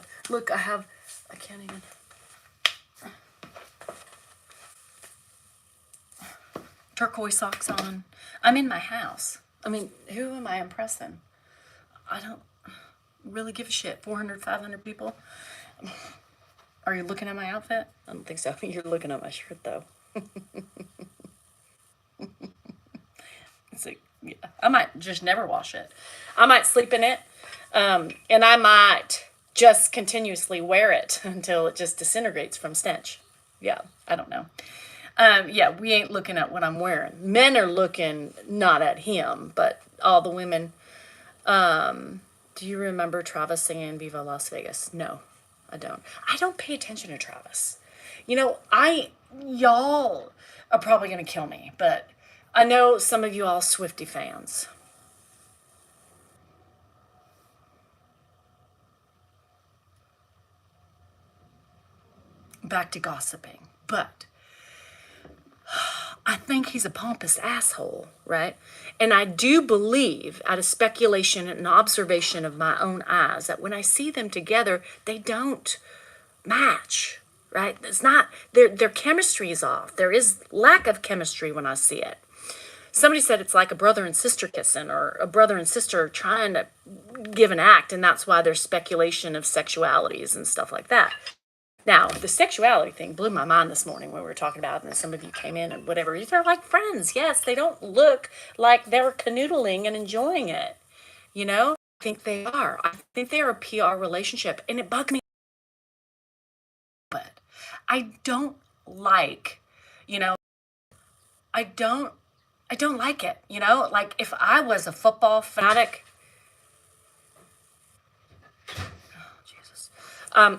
can't even. Turquoise socks on. I'm in my house. I mean, who am I impressing? I don't really give a shit. 400, 500 people. Are you looking at my outfit? I don't think so. You're looking at my shirt, though. It's like, I might just never wash it. I might sleep in it, and I might just continuously wear it until it just disintegrates from stench. Yeah, I don't know. Yeah, we ain't looking at what I'm wearing. Men are looking not at him, but all the women. Do you remember Travis singing Viva Las Vegas? No, I don't. I don't pay attention to Travis. Y'all are probably going to kill me, but I know some of you all Swiftie fans. Back to gossiping. But I think he's a pompous asshole, right? And I do believe, out of speculation and observation of my own eyes, that when I see them together, they don't match, right? It's not, their chemistry is off. There is lack of chemistry when I see it. Somebody said it's like a brother and sister kissing, or a brother and sister trying to give an act, and that's why there's speculation of sexualities and stuff like that. Now, the sexuality thing blew my mind this morning when we were talking about it, and some of you came in and whatever. They're like friends. Yes, they don't look like they're canoodling and enjoying it. I think they are. I think they're a PR relationship, and it bugged me. But I don't like, you know, I don't like it. Like if I was a football fanatic,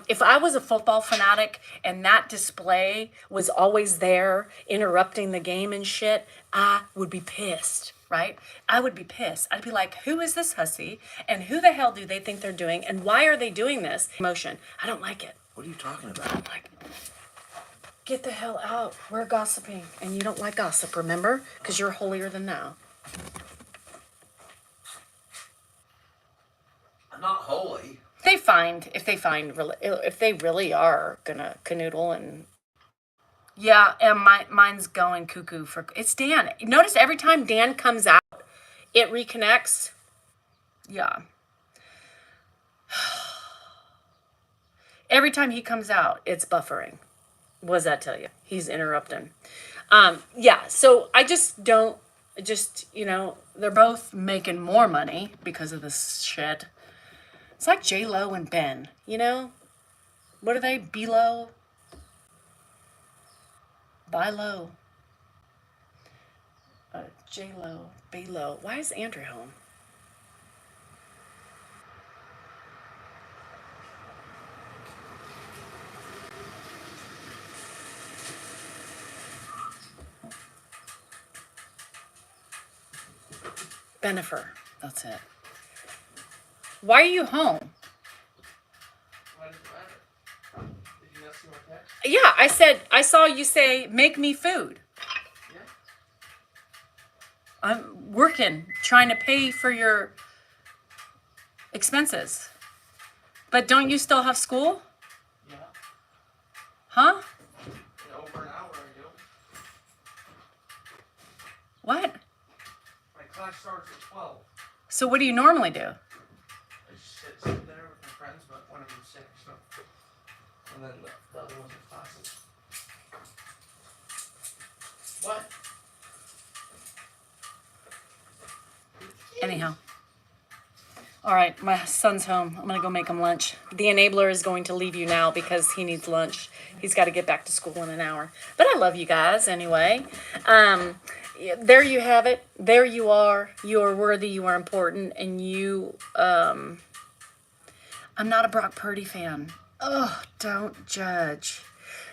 if I was a football fanatic and that display was always there interrupting the game and shit, I would be pissed, right? I would be pissed. I'd be like, who is this hussy? And who the hell do they think they're doing? And why are they doing this? Emotion. I don't like it. What are you talking about? I'm like, get the hell out. We're gossiping. And you don't like gossip, remember? Because you're holier than thou. I'm not holy. If they really are gonna canoodle and yeah, and mine's going cuckoo for it's Dan. Notice every time Dan comes out, it reconnects. Yeah. Every time he comes out, it's buffering. What does that tell you? He's interrupting. Yeah, so I just don't they're both making more money because of this shit. It's like J-Lo and Ben, What are they? B-Lo? Buy low. J-Lo, B-Lo. Why is Andrew home? Benifer. That's it. Why are you home? Why does it matter? Did you not see my text? Yeah, I saw you say, make me food. Yeah. I'm working, trying to pay for your expenses. But don't you still have school? Yeah. Huh? In over an hour I do. What? My class starts at 12. So what do you normally do? I just sit there with my friends, but one of them's sick, so. And then the other one's in classes. What? Anyhow. All right, my son's home. I'm going to go make him lunch. The enabler is going to leave you now because he needs lunch. He's got to get back to school in an hour. But I love you guys anyway. There you have it. There you are. You are worthy. You are important. And I'm not a Brock Purdy fan. Oh, don't judge.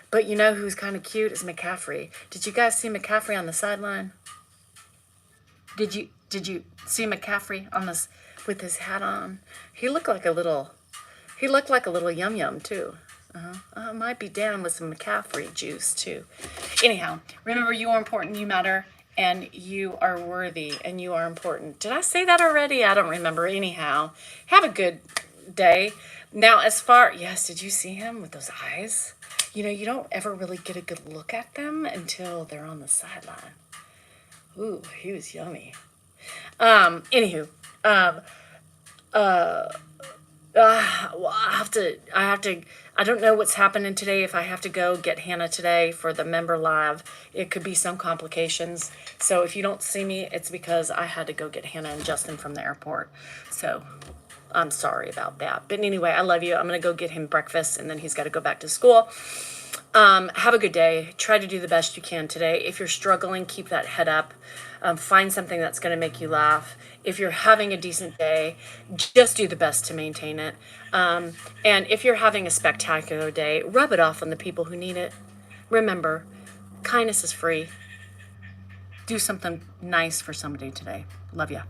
But you know who's kind of cute is McCaffrey. Did you guys see McCaffrey on the sideline? Did you see McCaffrey on this with his hat on? He looked like a little yum yum too. Might be down with some McCaffrey juice too. Anyhow, remember you are important, you matter, and you are worthy, and you are important. Did I say that already? I don't remember. Anyhow, have a good day. Now, yes, did you see him with those eyes? You don't ever really get a good look at them until they're on the sideline. Ooh, he was yummy. Anywho, Well, I don't know what's happening today. If I have to go get Hannah today for the member live, it could be some complications. So if you don't see me, it's because I had to go get Hannah and Justin from the airport. So I'm sorry about that. But anyway, I love you. I'm going to go get him breakfast and then he's got to go back to school. Have a good day. Try to do the best you can today. If you're struggling, keep that head up. Find something that's going to make you laugh. If you're having a decent day, just do the best to maintain it. And if you're having a spectacular day, rub it off on the people who need it. Remember, kindness is free. Do something nice for somebody today. Love ya.